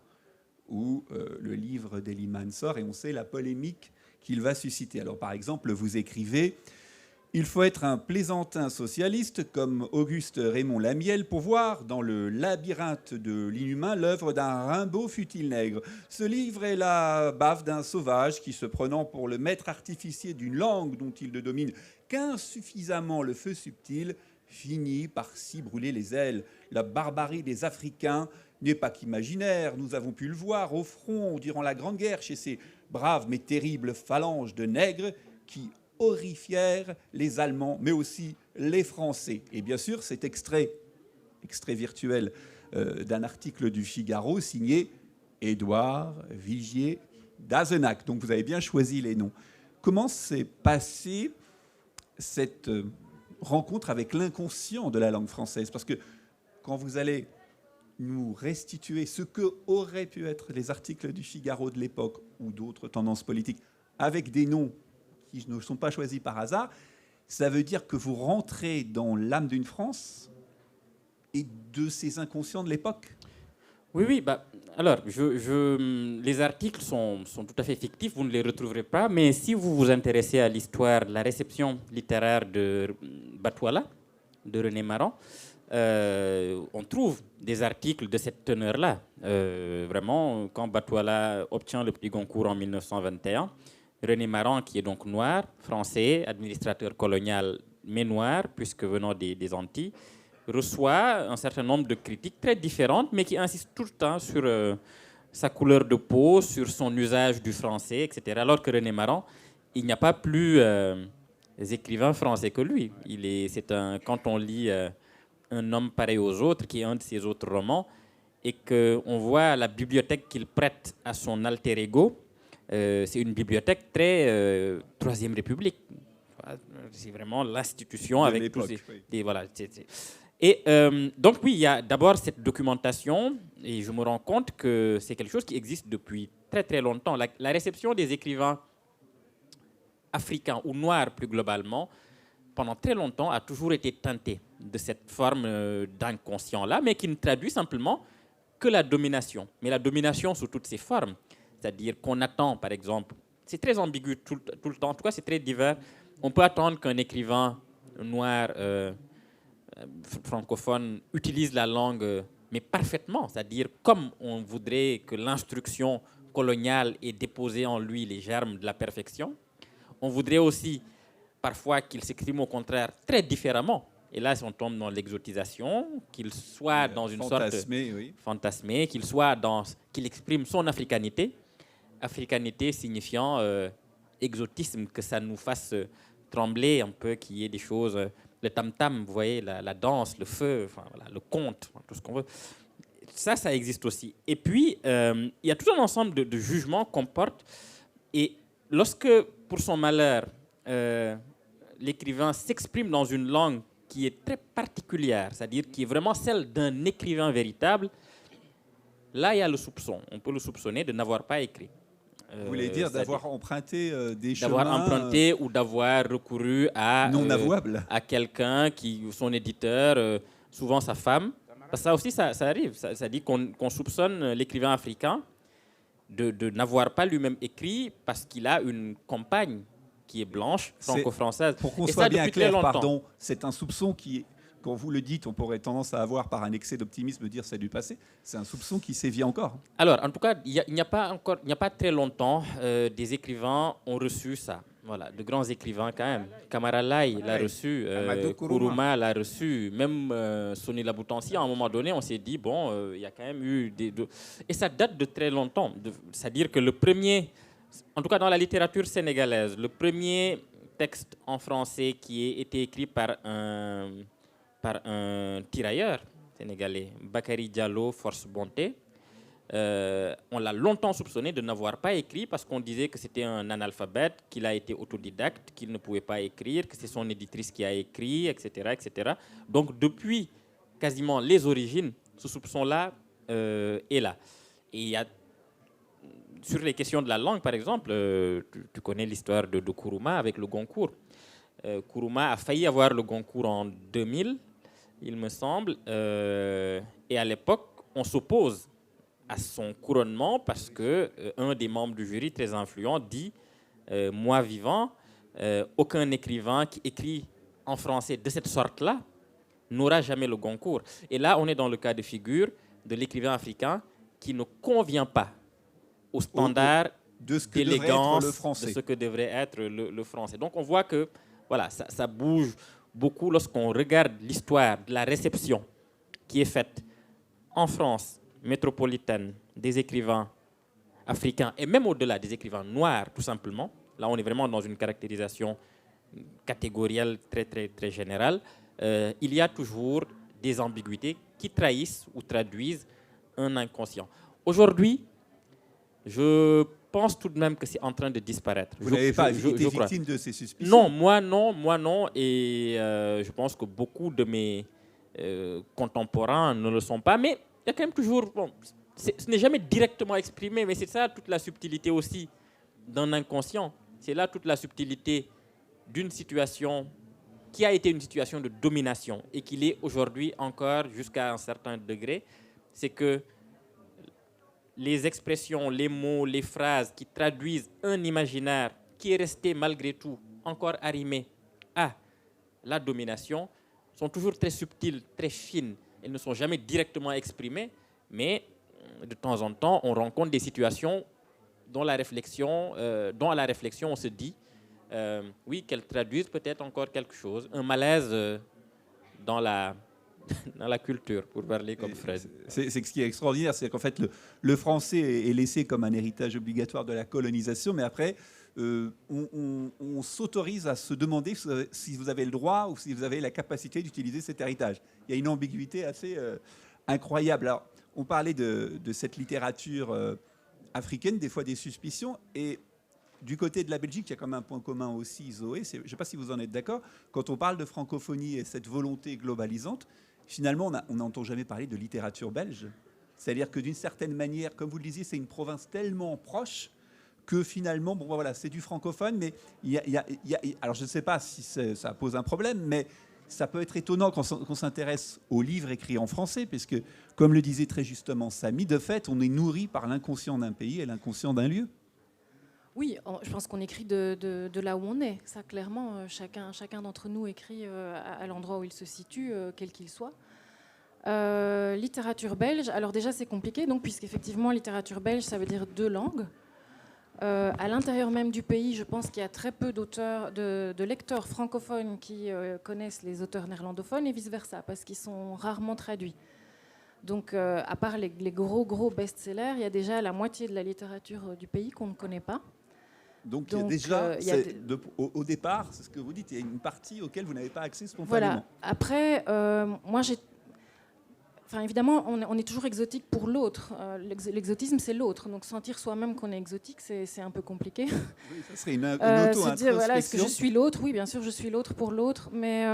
où le livre d'Heliman sort, et on sait la polémique qu'il va susciter. Alors par exemple, vous écrivez « Il faut être un plaisantin socialiste comme Auguste Raymond Lamiel pour voir dans le labyrinthe de l'inhumain l'œuvre d'un Rimbaud fut-il nègre. Ce livre est la baffe d'un sauvage qui, se prenant pour le maître artificier d'une langue dont il ne domine qu'insuffisamment le feu subtil, finit par s'y brûler les ailes. La barbarie des Africains n'est pas qu'imaginaire. Nous avons pu le voir au front durant la Grande Guerre chez ces braves mais terribles phalanges de nègres qui horrifièrent les Allemands, mais aussi les Français. Et bien sûr, cet extrait virtuel d'un article du Figaro signé Édouard Vigier d'Azenac. Donc vous avez bien choisi les noms. Comment s'est passée cette rencontre avec l'inconscient de la langue française? Parce que quand vous allez nous restituer ce que auraient pu être les articles du Figaro de l'époque ou d'autres tendances politiques avec des noms qui ne sont pas choisis par hasard, ça veut dire que vous rentrez dans l'âme d'une France et de ses inconscients de l'époque. Oui, oui. Alors, les articles sont tout à fait fictifs, vous ne les retrouverez pas, mais si vous vous intéressez à l'histoire de la réception littéraire de Batouala, de René Maran, on trouve des articles de cette teneur-là. Vraiment, quand Batouala obtient le prix Goncourt en 1921, René Maran, qui est donc noir, français, administrateur colonial, mais noir, puisque venant des Antilles, reçoit un certain nombre de critiques très différentes, mais qui insistent tout le temps sur sa couleur de peau, sur son usage du français, etc. Alors que René Maran, il n'y a pas plus écrivains français que lui. Quand on lit Un homme pareil aux autres, qui est un de ses autres romans, et qu'on voit la bibliothèque qu'il prête à son alter ego, c'est une bibliothèque très Troisième République. C'est vraiment l'institution avec tous ces... Oui. Voilà, Et donc oui, il y a d'abord cette documentation, et je me rends compte que c'est quelque chose qui existe depuis très très longtemps. La réception des écrivains africains ou noirs plus globalement, pendant très longtemps, a toujours été teintée de cette forme d'inconscient-là, mais qui ne traduit simplement que la domination. Mais la domination sous toutes ses formes, c'est-à-dire qu'on attend, par exemple, c'est très ambigu tout le temps, en tout cas c'est très divers, on peut attendre qu'un écrivain noir francophone utilise la langue, mais parfaitement, c'est-à-dire comme on voudrait que l'instruction coloniale ait déposé en lui les germes de la perfection. On voudrait aussi parfois qu'il s'exprime au contraire très différemment. Et là, on tombe dans l'exotisation, qu'il soit dans une sorte fantasmé, qu'il exprime son africanité. Africanité signifiant exotisme, que ça nous fasse trembler un peu, qu'il y ait des choses, le tam-tam, vous voyez, la danse, le feu, enfin, voilà, le conte, tout ce qu'on veut. Ça existe aussi. Et puis, il y a tout un ensemble de jugements qu'on porte. Et lorsque, pour son malheur, l'écrivain s'exprime dans une langue qui est très particulière, c'est-à-dire qui est vraiment celle d'un écrivain véritable, là, il y a le soupçon. On peut le soupçonner de n'avoir pas écrit. Vous voulez dire d'avoir emprunté des chemins... D'avoir emprunté ou d'avoir recouru à... non avouables. À quelqu'un, son éditeur, souvent sa femme. Parce que ça aussi, ça arrive. Ça dit qu'on soupçonne l'écrivain africain de n'avoir pas lui-même écrit parce qu'il a une compagne qui est blanche, franco-française. Pour qu'on soit bien clair, pardon, c'est un soupçon qui, quand vous le dites, on pourrait tendance à avoir par un excès d'optimisme dire c'est du passé. C'est un soupçon qui sévit encore. Alors, en tout cas, il n'y a pas très longtemps, des écrivains ont reçu ça. Voilà, de grands écrivains quand même. Kamara Lai l'a reçu, Kourouma l'a reçu, même Soni Laboutansi, à un moment donné, on s'est dit, bon, il y a quand même eu Et ça date de très longtemps. C'est-à-dire que le premier, en tout cas dans la littérature sénégalaise, le premier texte en français qui a été écrit par un tirailleur sénégalais, Bakary Diallo, Force Bonté, on l'a longtemps soupçonné de n'avoir pas écrit parce qu'on disait que c'était un analphabète, qu'il a été autodidacte, qu'il ne pouvait pas écrire, que c'est son éditrice qui a écrit, etc., etc. Donc depuis quasiment les origines, ce soupçon-là est là. Et il y a, sur les questions de la langue, par exemple, tu connais l'histoire de Kourouma avec le Goncourt. Kourouma a failli avoir le Goncourt en 2000, il me semble, et à l'époque, on s'oppose à son couronnement parce que un des membres du jury très influent dit moi vivant, aucun écrivain qui écrit en français de cette sorte-là n'aura jamais le Goncourt. Et là, on est dans le cas de figure de l'écrivain africain qui ne convient pas au standard d'élégance de ce que devrait être le français. Donc on voit que voilà, ça bouge beaucoup lorsqu'on regarde l'histoire de la réception qui est faite en France métropolitaine des écrivains africains et même au-delà des écrivains noirs, tout simplement. Là, on est vraiment dans une caractérisation catégorielle très, très, très générale. Il y a toujours des ambiguïtés qui trahissent ou traduisent un inconscient. Aujourd'hui, je pense tout de même que c'est en train de disparaître. Vous n'avez pas été victime de ces suspicions? Non, moi non. Et je pense que beaucoup de mes contemporains ne le sont pas. Mais il y a quand même toujours... Bon, ce n'est jamais directement exprimé, mais c'est ça toute la subtilité aussi d'un inconscient. C'est là toute la subtilité d'une situation qui a été une situation de domination et qui l'est aujourd'hui encore jusqu'à un certain degré. C'est que les expressions, les mots, les phrases qui traduisent un imaginaire qui est resté malgré tout encore arrimé à la domination sont toujours très subtiles, très fines. Elles ne sont jamais directement exprimées, mais de temps en temps, on rencontre des situations dont à la réflexion, on se dit, oui, qu'elles traduisent peut-être encore quelque chose, un malaise dans la culture, pour parler comme Fred. C'est ce qui est extraordinaire, c'est qu'en fait, le français est laissé comme un héritage obligatoire de la colonisation, mais après, on s'autorise à se demander si vous avez le droit ou si vous avez la capacité d'utiliser cet héritage. Il y a une ambiguïté assez incroyable. Alors, on parlait de cette littérature africaine, des fois des suspicions, et du côté de la Belgique, il y a quand même un point commun aussi, Zoé, je ne sais pas si vous en êtes d'accord, quand on parle de francophonie et cette volonté globalisante, finalement, on n'entend jamais parler de littérature belge. C'est-à-dire que d'une certaine manière, comme vous le disiez, c'est une province tellement proche que finalement, bon, voilà, c'est du francophone, mais alors je ne sais pas si ça pose un problème, mais ça peut être étonnant qu'on s'intéresse aux livres écrits en français, puisque, comme le disait très justement Samy, de fait, on est nourri par l'inconscient d'un pays et l'inconscient d'un lieu. Oui, je pense qu'on écrit de là où on est. Ça, clairement, chacun d'entre nous écrit à l'endroit où il se situe, quel qu'il soit. Littérature belge, alors déjà c'est compliqué, donc, puisqu'effectivement, littérature belge, ça veut dire 2 langues. À l'intérieur même du pays, je pense qu'il y a très peu d'auteurs, de lecteurs francophones qui connaissent les auteurs néerlandophones et vice-versa, parce qu'ils sont rarement traduits. Donc, à part les gros best-sellers, il y a déjà la moitié de la littérature du pays qu'on ne connaît pas. Donc il y a déjà, au départ, c'est ce que vous dites, il y a une partie auquel vous n'avez pas accès spontanément. Voilà. Après, moi, évidemment, on est toujours exotique pour l'autre. L'exotisme, c'est l'autre. Donc, sentir soi-même qu'on est exotique, c'est un peu compliqué. Oui, ça serait une auto-introspection. Se dire, voilà, est-ce que je suis l'autre ? Oui, bien sûr, je suis l'autre pour l'autre. Mais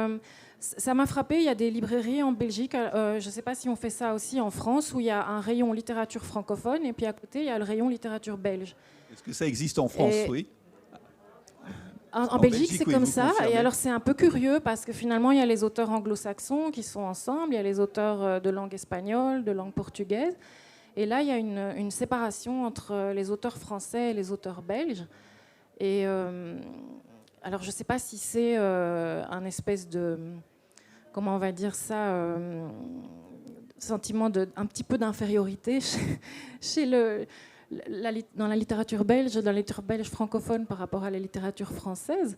ça m'a frappé. Il y a des librairies en Belgique. Je ne sais pas si on fait ça aussi en France, où il y a un rayon littérature francophone, et puis à côté, il y a le rayon littérature belge. Est-ce que ça existe en France ? Oui. En Belgique, c'est oui, comme ça. confirmez. Et alors, c'est un peu curieux parce que finalement, il y a les auteurs anglo-saxons qui sont ensemble, il y a les auteurs de langue espagnole, de langue portugaise. Et là, il y a une séparation entre les auteurs français et les auteurs belges. Et alors, je ne sais pas si c'est un espèce de... Comment on va dire ça sentiment un petit peu d'infériorité dans la littérature belge, francophone par rapport à la littérature française,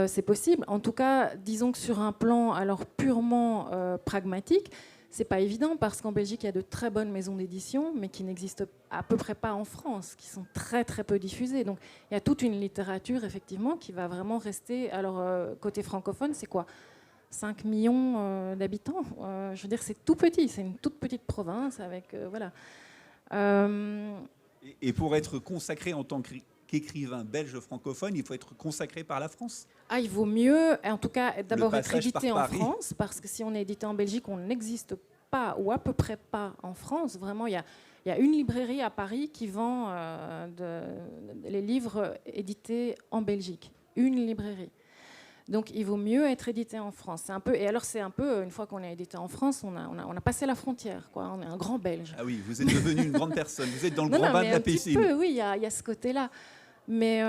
c'est possible. En tout cas, disons que sur un plan alors purement pragmatique, c'est pas évident parce qu'en Belgique, il y a de très bonnes maisons d'édition, mais qui n'existent à peu près pas en France, qui sont très très peu diffusées. Donc, il y a toute une littérature effectivement qui va vraiment rester. Alors, côté francophone, c'est quoi ? 5 millions d'habitants. Je veux dire, c'est tout petit. C'est une toute petite province avec voilà. Et pour être consacré en tant qu'écrivain belge francophone, il faut être consacré par la France ? Ah, il vaut mieux, en tout cas, d'abord être édité en France, parce que si on est édité en Belgique, on n'existe pas, ou à peu près pas en France. Vraiment, il y a une librairie à Paris qui vend les livres édités en Belgique. Une librairie. Donc, il vaut mieux être édité en France. Et alors, c'est un peu, une fois qu'on est édité en France, on a passé la frontière, quoi. On est un grand Belge. Ah oui, vous êtes devenu une grande personne. Vous êtes dans le grand bain de la piscine. Oui, il y a ce côté-là. Mais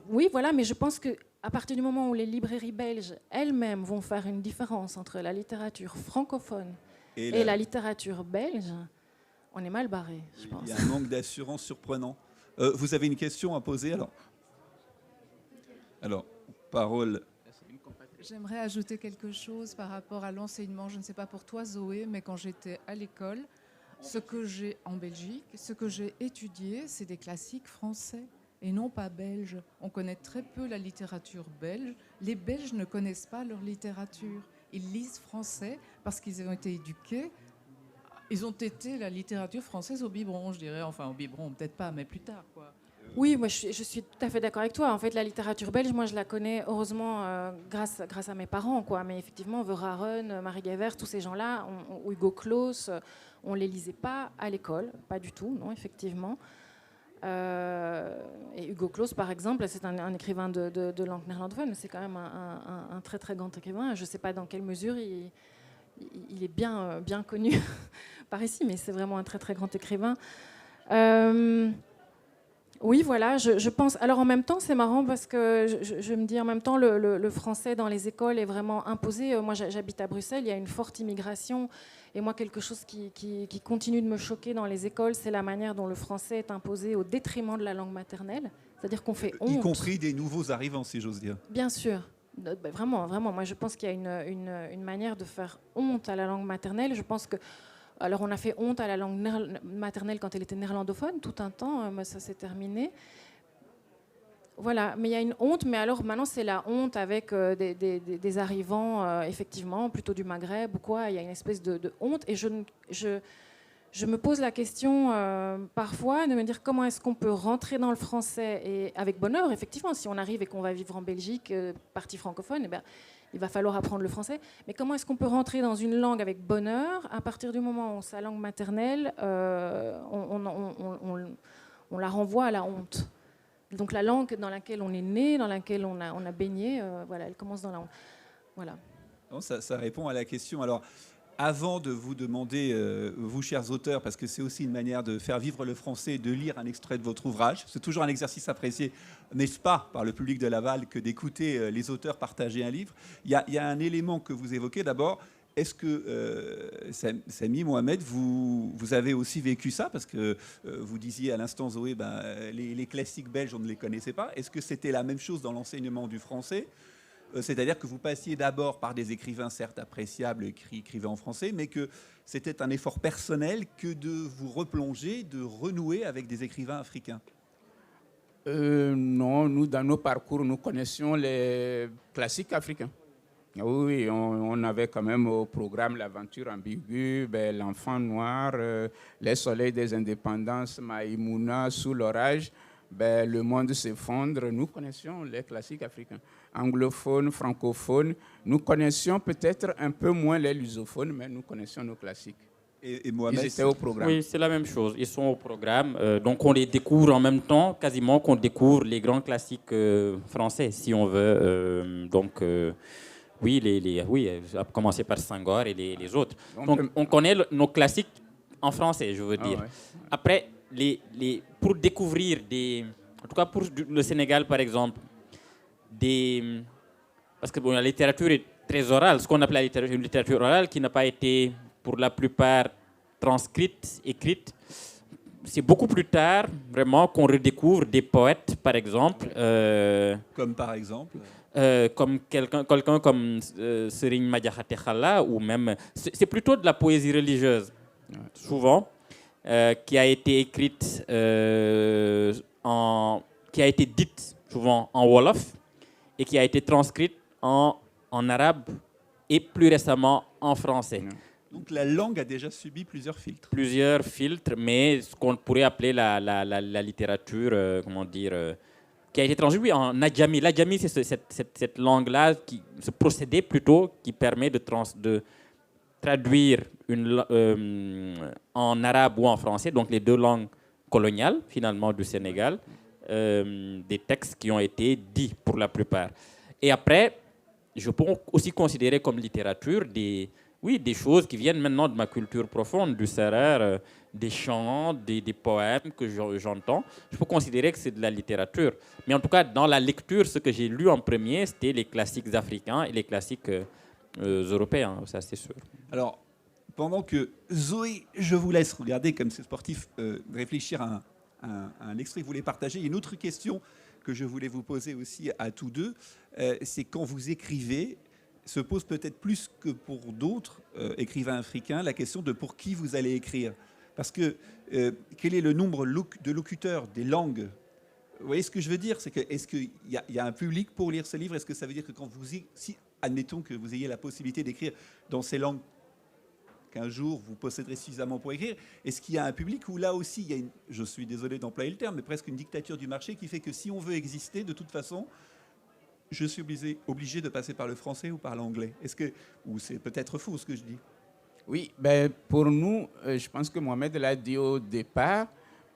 oui, voilà. Mais je pense que à partir du moment où les librairies belges elles-mêmes vont faire une différence entre la littérature francophone et la littérature belge, on est mal barré, je pense. Il y a un manque d'assurance surprenant. Vous avez une question à poser alors, parole. J'aimerais ajouter quelque chose par rapport à l'enseignement. Je ne sais pas pour toi, Zoé, mais quand j'étais à l'école, en Belgique, ce que j'ai étudié, c'est des classiques français et non pas belges. On connaît très peu la littérature belge. Les Belges ne connaissent pas leur littérature. Ils lisent français parce qu'ils ont été éduqués. Ils ont été la littérature française au biberon, je dirais. Enfin, au biberon, peut-être pas, mais plus tard, quoi. Oui, moi je suis tout à fait d'accord avec toi. En fait, la littérature belge, moi je la connais heureusement grâce à mes parents, quoi. Mais effectivement, Verhaeren, Marie Guevers, tous ces gens-là, ou Hugo Claus, on les lisait pas à l'école, pas du tout, non, effectivement. Et Hugo Claus, par exemple, c'est un écrivain de langue néerlandophone, mais c'est quand même un très très grand écrivain. Je ne sais pas dans quelle mesure il est bien connu par ici, mais c'est vraiment un très très grand écrivain. Oui, voilà, je pense. Alors en même temps, c'est marrant parce que je me dis en même temps, le français dans les écoles est vraiment imposé. Moi, j'habite à Bruxelles, il y a une forte immigration. Et moi, quelque chose qui continue de me choquer dans les écoles, c'est la manière dont le français est imposé au détriment de la langue maternelle. C'est-à-dire qu'on fait honte. Y compris des nouveaux arrivants, si j'ose dire. Bien sûr. Vraiment, vraiment. Moi, je pense qu'il y a une manière de faire honte à la langue maternelle. Je pense que... Alors, on a fait honte à la langue maternelle quand elle était néerlandophone, tout un temps, mais ça s'est terminé. Voilà, mais il y a une honte, mais alors maintenant c'est la honte avec des arrivants, effectivement, plutôt du Maghreb ou quoi. Il y a une espèce de honte, et je me pose la question parfois de me dire comment est-ce qu'on peut rentrer dans le français, et avec bonheur, effectivement, si on arrive et qu'on va vivre en Belgique, partie francophone, eh bien, il va falloir apprendre le français. Mais comment est-ce qu'on peut rentrer dans une langue avec bonheur à partir du moment où sa langue maternelle, on la renvoie à la honte? Donc la langue dans laquelle on est né, dans laquelle on a baigné, voilà, elle commence dans la honte. Voilà. Non, ça répond à la question. Alors, avant de vous demander, vous, chers auteurs, parce que c'est aussi une manière de faire vivre le français, de lire un extrait de votre ouvrage. C'est toujours un exercice apprécié, n'est-ce pas, par le public de Laval, que d'écouter les auteurs partager un livre. Il y a un élément que vous évoquez d'abord. Est-ce que, Samy, Mohamed, vous avez aussi vécu ça? Parce que vous disiez à l'instant, Zoé, les classiques belges, on ne les connaissait pas. Est-ce que c'était la même chose dans l'enseignement du français? C'est-à-dire que vous passiez d'abord par des écrivains, certes appréciables, qui écrivaient en français, mais que c'était un effort personnel que de vous replonger, de renouer avec des écrivains africains? Non, nous, dans nos parcours, nous connaissions les classiques africains. Oui, on avait quand même au programme L'aventure ambiguë, L'enfant noir, Les soleils des indépendances, Maïmouna, Sous l'orage, Le monde s'effondre. Nous connaissions les classiques africains. Anglophones, francophones, nous connaissions peut-être un peu moins les lusophones, mais nous connaissions nos classiques. Et Mohamed, ils étaient au programme. Oui, c'est la même chose. Ils sont au programme. Donc on les découvre en même temps, quasiment qu'on découvre les grands classiques français, si on veut. Oui, à commencer par Senghor et les autres. Donc, on connaît nos classiques en français, je veux dire. Ouais. Après, pour découvrir en tout cas pour le Sénégal, par exemple, parce que la littérature est très orale, ce qu'on appelle une littérature orale qui n'a pas été, pour la plupart, transcrite, écrite. C'est beaucoup plus tard, vraiment, qu'on redécouvre des poètes, par exemple. Comme par exemple comme quelqu'un comme Serigne Madiakhaté Khalla, ou même... C'est plutôt de la poésie religieuse, souvent, qui a été écrite, qui a été dite souvent en Wolof, et qui a été transcrite en arabe, et plus récemment en français. Donc la langue a déjà subi plusieurs filtres. Plusieurs filtres, mais ce qu'on pourrait appeler la littérature, comment dire... qui a été traduit en Adjami. L'Adjami, c'est cette langue-là, ce procédé plutôt, qui permet de traduire en arabe ou en français, donc les deux langues coloniales, finalement, du Sénégal, des textes qui ont été dits pour la plupart. Et après, je peux aussi considérer comme littérature des choses qui viennent maintenant de ma culture profonde, du Serer, des chants, des poèmes que j'entends. Je peux considérer que c'est de la littérature. Mais en tout cas, dans la lecture, ce que j'ai lu en premier, c'était les classiques africains et les classiques européens, ça c'est sûr. Alors, pendant que Zoé, je vous laisse regarder comme c'est sportif, réfléchir à un extrait que vous voulez partager. Il y a une autre question que je voulais vous poser aussi à tous deux. C'est quand vous écrivez, se pose peut-être plus que pour d'autres écrivains africains la question de pour qui vous allez écrire. Parce que quel est le nombre de locuteurs des langues? Vous voyez ce que je veux dire? C'est que, est-ce qu'il y a un public pour lire ce livre? Est-ce que ça veut dire que quand si admettons que vous ayez la possibilité d'écrire dans ces langues qu'un jour vous posséderez suffisamment pour écrire? Est-ce qu'il y a un public où là aussi, il y a je suis désolé d'employer le terme, mais presque une dictature du marché qui fait que si on veut exister, de toute façon, je suis obligé de passer par le français ou par l'anglais? Ou c'est peut-être faux ce que je dis? Oui, ben, pour nous, je pense que Mohamed l'a dit au départ,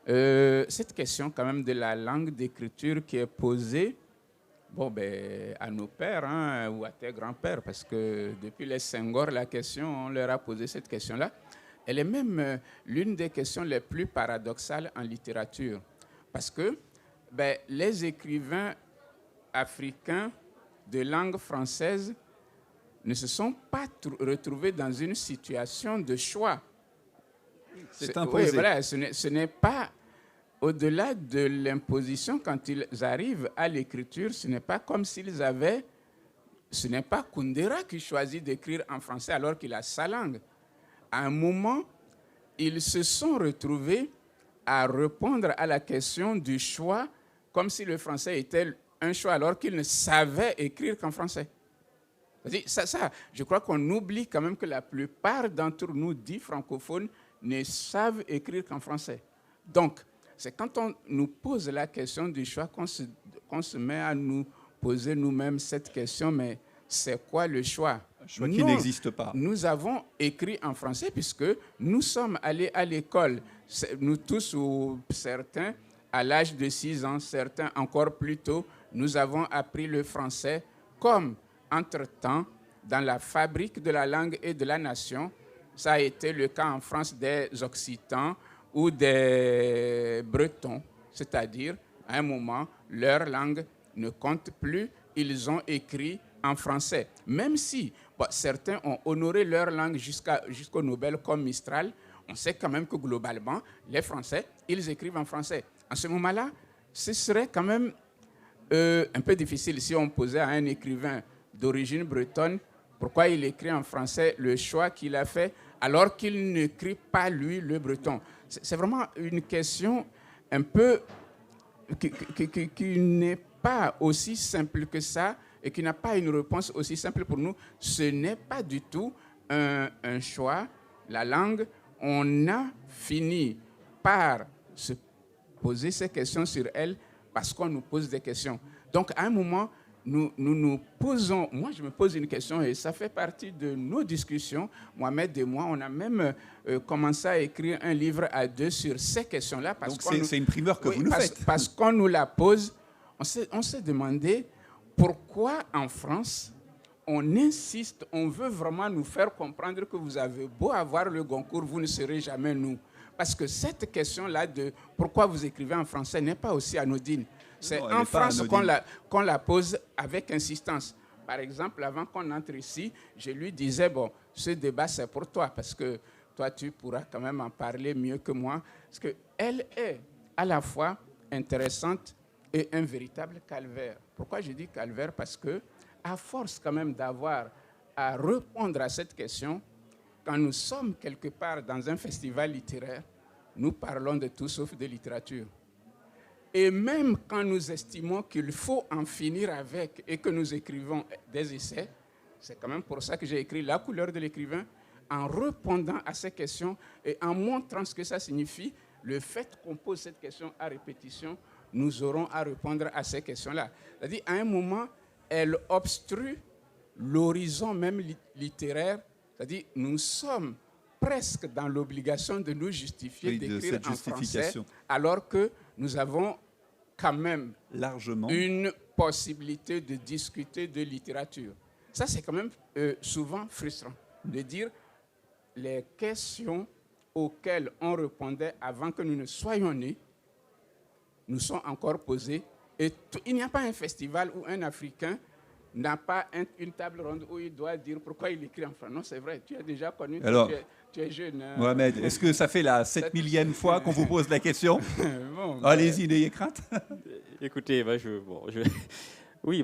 cette question quand même de la langue d'écriture qui est posée à nos pères ou à tes grands-pères, parce que depuis les Senghor, la question, on leur a posé cette question-là. Elle est même l'une des questions les plus paradoxales en littérature, parce que les écrivains africains de langue française ne se sont pas retrouvés dans une situation de choix. C'est imposé. Oui, voilà, ce n'est pas au-delà de l'imposition quand ils arrivent à l'écriture, ce n'est pas comme s'ils avaient... Ce n'est pas Kundera qui choisit d'écrire en français alors qu'il a sa langue. À un moment, ils se sont retrouvés à répondre à la question du choix comme si le français était un choix alors qu'ils ne savaient écrire qu'en français. Ça, je crois qu'on oublie quand même que la plupart d'entre nous, dits francophones, ne savent écrire qu'en français. Donc, c'est quand on nous pose la question du choix qu'on se met à nous poser nous-mêmes cette question, mais c'est quoi le choix? Un choix qui n'existe pas. Nous avons écrit en français puisque nous sommes allés à l'école, nous tous ou certains, à l'âge de 6 ans, certains encore plus tôt, nous avons appris le français comme entre-temps, dans la fabrique de la langue et de la nation. Ça a été le cas en France des Occitans ou des Bretons, c'est-à-dire, à un moment, leur langue ne compte plus, ils ont écrit en français. Même si certains ont honoré leur langue jusqu'au Nobel comme Mistral, on sait quand même que globalement, les Français, ils écrivent en français. À ce moment-là, ce serait quand même un peu difficile si on posait à un écrivain d'origine bretonne pourquoi il écrit en français le choix qu'il a fait alors qu'il n'écrit pas, lui, le breton. C'est vraiment une question un peu qui n'est pas aussi simple que ça et qui n'a pas une réponse aussi simple pour nous. Ce n'est pas du tout un choix. La langue, on a fini par se poser ces questions sur elle parce qu'on nous pose des questions. Donc, à un moment, nous posons, moi je me pose une question et ça fait partie de nos discussions, Mohamed et moi, on a même commencé à écrire un livre à deux sur ces questions-là. Donc c'est une primeur que vous nous faites. Parce qu'on nous la pose, on s'est demandé pourquoi en France, on insiste, on veut vraiment nous faire comprendre que vous avez beau avoir le Goncourt, vous ne serez jamais nous. Parce que cette question-là de pourquoi vous écrivez en français n'est pas aussi anodine. C'est en France qu'on la pose avec insistance. Par exemple, avant qu'on entre ici, je lui disais, ce débat, c'est pour toi, parce que toi, tu pourras quand même en parler mieux que moi. Parce qu'elle est à la fois intéressante et un véritable calvaire. Pourquoi je dis calvaire? Parce que, à force quand même d'avoir à répondre à cette question, quand nous sommes quelque part dans un festival littéraire, nous parlons de tout sauf de littérature. Et même quand nous estimons qu'il faut en finir avec et que nous écrivons des essais, c'est quand même pour ça que j'ai écrit La couleur de l'écrivain, en répondant à ces questions et en montrant ce que ça signifie, le fait qu'on pose cette question à répétition, nous aurons à répondre à ces questions-là. C'est-à-dire, à un moment, elle obstrue l'horizon même littéraire, c'est-à-dire, nous sommes presque dans l'obligation de nous justifier d'écrire en français, alors que nous avons quand même largement une possibilité de discuter de littérature. Ça, c'est quand même souvent frustrant de dire les questions auxquelles on répondait avant que nous ne soyons nés nous sont encore posées. Et il n'y a pas un festival où un Africain n'a pas une table ronde où il doit dire pourquoi il écrit en français. Non, c'est vrai, tu as déjà connu, alors, tu es jeune. Mohamed, est-ce que ça fait la 7000e fois qu'on vous pose la question? Allez-y, n'ayez crainte. Écoutez, oui,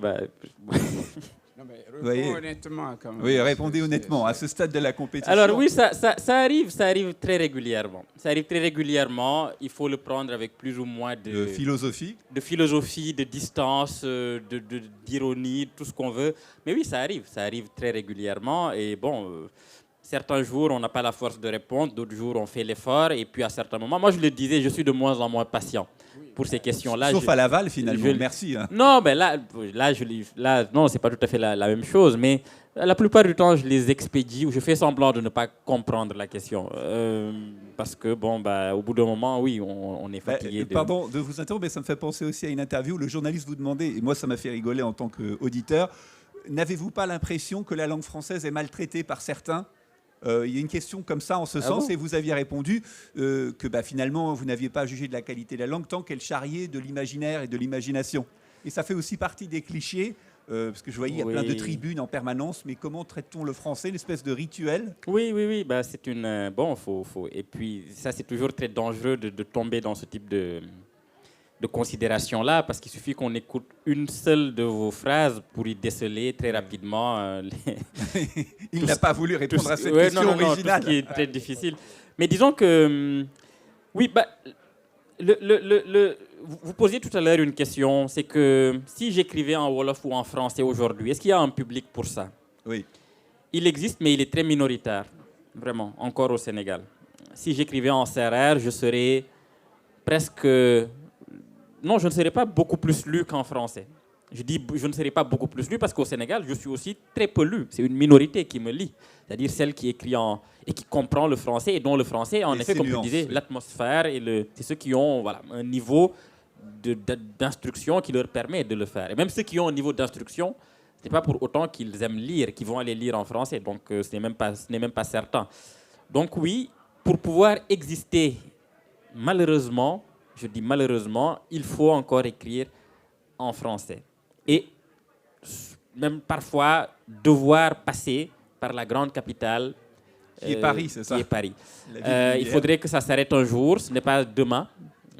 Non, mais réponds honnêtement quand même. Oui, répondez honnêtement à ce stade de la compétition. Alors oui, ça arrive très régulièrement. Ça arrive très régulièrement. Il faut le prendre avec plus ou moins de philosophie. De philosophie, de distance, d'ironie, tout ce qu'on veut. Mais oui, ça arrive très régulièrement. Et Certains jours, on n'a pas la force de répondre, d'autres jours, on fait l'effort. Et puis, à certains moments, moi, je le disais, je suis de moins en moins patient pour ces questions-là. Sauf à Laval, finalement. Merci. Hein. Non, mais non, c'est pas tout à fait la même chose. Mais la plupart du temps, je les expédie ou je fais semblant de ne pas comprendre la question. Parce que, au bout d'un moment, oui, on est fatigué. Pardon de vous interrompre, mais ça me fait penser aussi à une interview où le journaliste vous demandait, et moi, ça m'a fait rigoler en tant qu'auditeur, n'avez-vous pas l'impression que la langue française est maltraitée par certains ? Il y a une question comme ça en ce sens, et vous aviez répondu que finalement, vous n'aviez pas jugé de la qualité de la langue tant qu'elle charriait de l'imaginaire et de l'imagination. Et ça fait aussi partie des clichés, parce que je voyais, il y a plein de tribunes en permanence, mais comment traite-t-on le français, une espèce de rituel ? Oui, c'est une... Et puis, ça, c'est toujours très dangereux de tomber dans ce type de considération-là, parce qu'il suffit qu'on écoute une seule de vos phrases pour y déceler très rapidement. Il n'a pas voulu répondre à cette question originale. Tout ce qui est très difficile. Mais disons que... vous posiez tout à l'heure une question, c'est que si j'écrivais en Wolof ou en français aujourd'hui, est-ce qu'il y a un public pour ça ? Oui. Il existe, mais il est très minoritaire, vraiment, encore au Sénégal. Si j'écrivais en sérère, je serais presque... Non, je ne serais pas beaucoup plus lu qu'en français. Je dis je ne serais pas beaucoup plus lu parce qu'au Sénégal, je suis aussi très peu lu. C'est une minorité qui me lit, c'est-à-dire celle qui écrit et qui comprend le français et dont le français, en effet, comme je disais, l'atmosphère c'est ceux qui ont un niveau d'instruction qui leur permet de le faire. Et même ceux qui ont un niveau d'instruction, ce n'est pas pour autant qu'ils aiment lire, qu'ils vont aller lire en français. Donc, ce n'est même pas certain. Donc oui, pour pouvoir exister, malheureusement, je dis malheureusement, il faut encore écrire en français. Et même parfois devoir passer par la grande capitale. Qui est Paris, c'est ça ? Qui est Paris. Il faudrait que ça s'arrête un jour, ce n'est pas demain.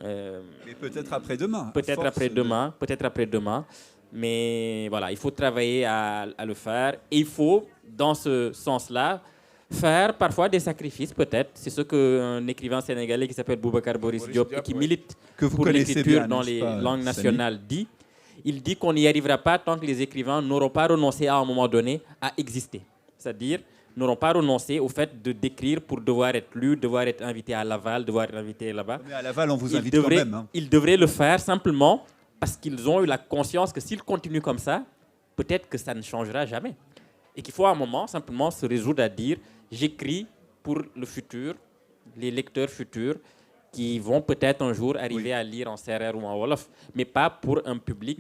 Mais peut-être après-demain. Peut-être après-demain. Mais voilà, il faut travailler à le faire. Et il faut, dans ce sens-là, faire parfois des sacrifices, peut-être. C'est ce qu'un écrivain sénégalais qui s'appelle Boubacar Boris Diop et qui milite pour l'écriture dans les langues nationales dit. Il dit qu'on n'y arrivera pas tant que les écrivains n'auront pas renoncé à un moment donné à exister. C'est-à-dire n'auront pas renoncé au fait de d'écrire pour devoir être lu, devoir être invité à Laval, devoir être invité là-bas. Mais à Laval, on vous invite quand même. Hein. Ils devraient le faire simplement parce qu'ils ont eu la conscience que s'ils continuent comme ça, peut-être que ça ne changera jamais. Et qu'il faut à un moment simplement se résoudre à dire j'écris pour le futur, les lecteurs futurs qui vont peut-être un jour arriver à lire en sérère ou en wolof, mais pas pour un public...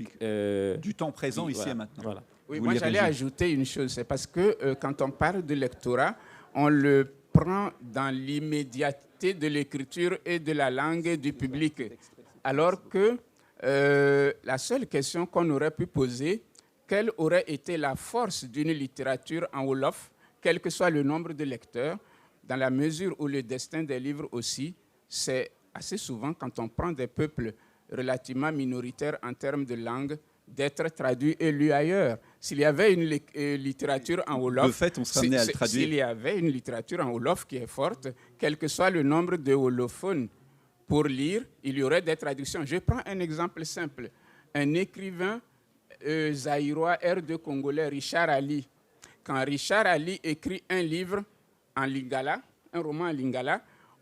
du temps présent ici et maintenant. Voilà. Oui, moi j'allais ajouter une chose, c'est parce que quand on parle de lectorat, on le prend dans l'immédiateté de l'écriture et de la langue du public. Alors que la seule question qu'on aurait pu poser, quelle aurait été la force d'une littérature en wolof, quel que soit le nombre de lecteurs, dans la mesure où le destin des livres aussi, c'est assez souvent, quand on prend des peuples relativement minoritaires en termes de langue, d'être traduits et lus ailleurs. S'il y avait une littérature en wolof, de fait, on serait amené à le traduire. S'il y avait une littérature en wolof qui est forte, quel que soit le nombre de wolophones pour lire, il y aurait des traductions. Je prends un exemple simple. Un écrivain zaïrois, R2 congolais, Richard Ali. Quand Richard Ali écrit un livre en lingala, un roman en lingala,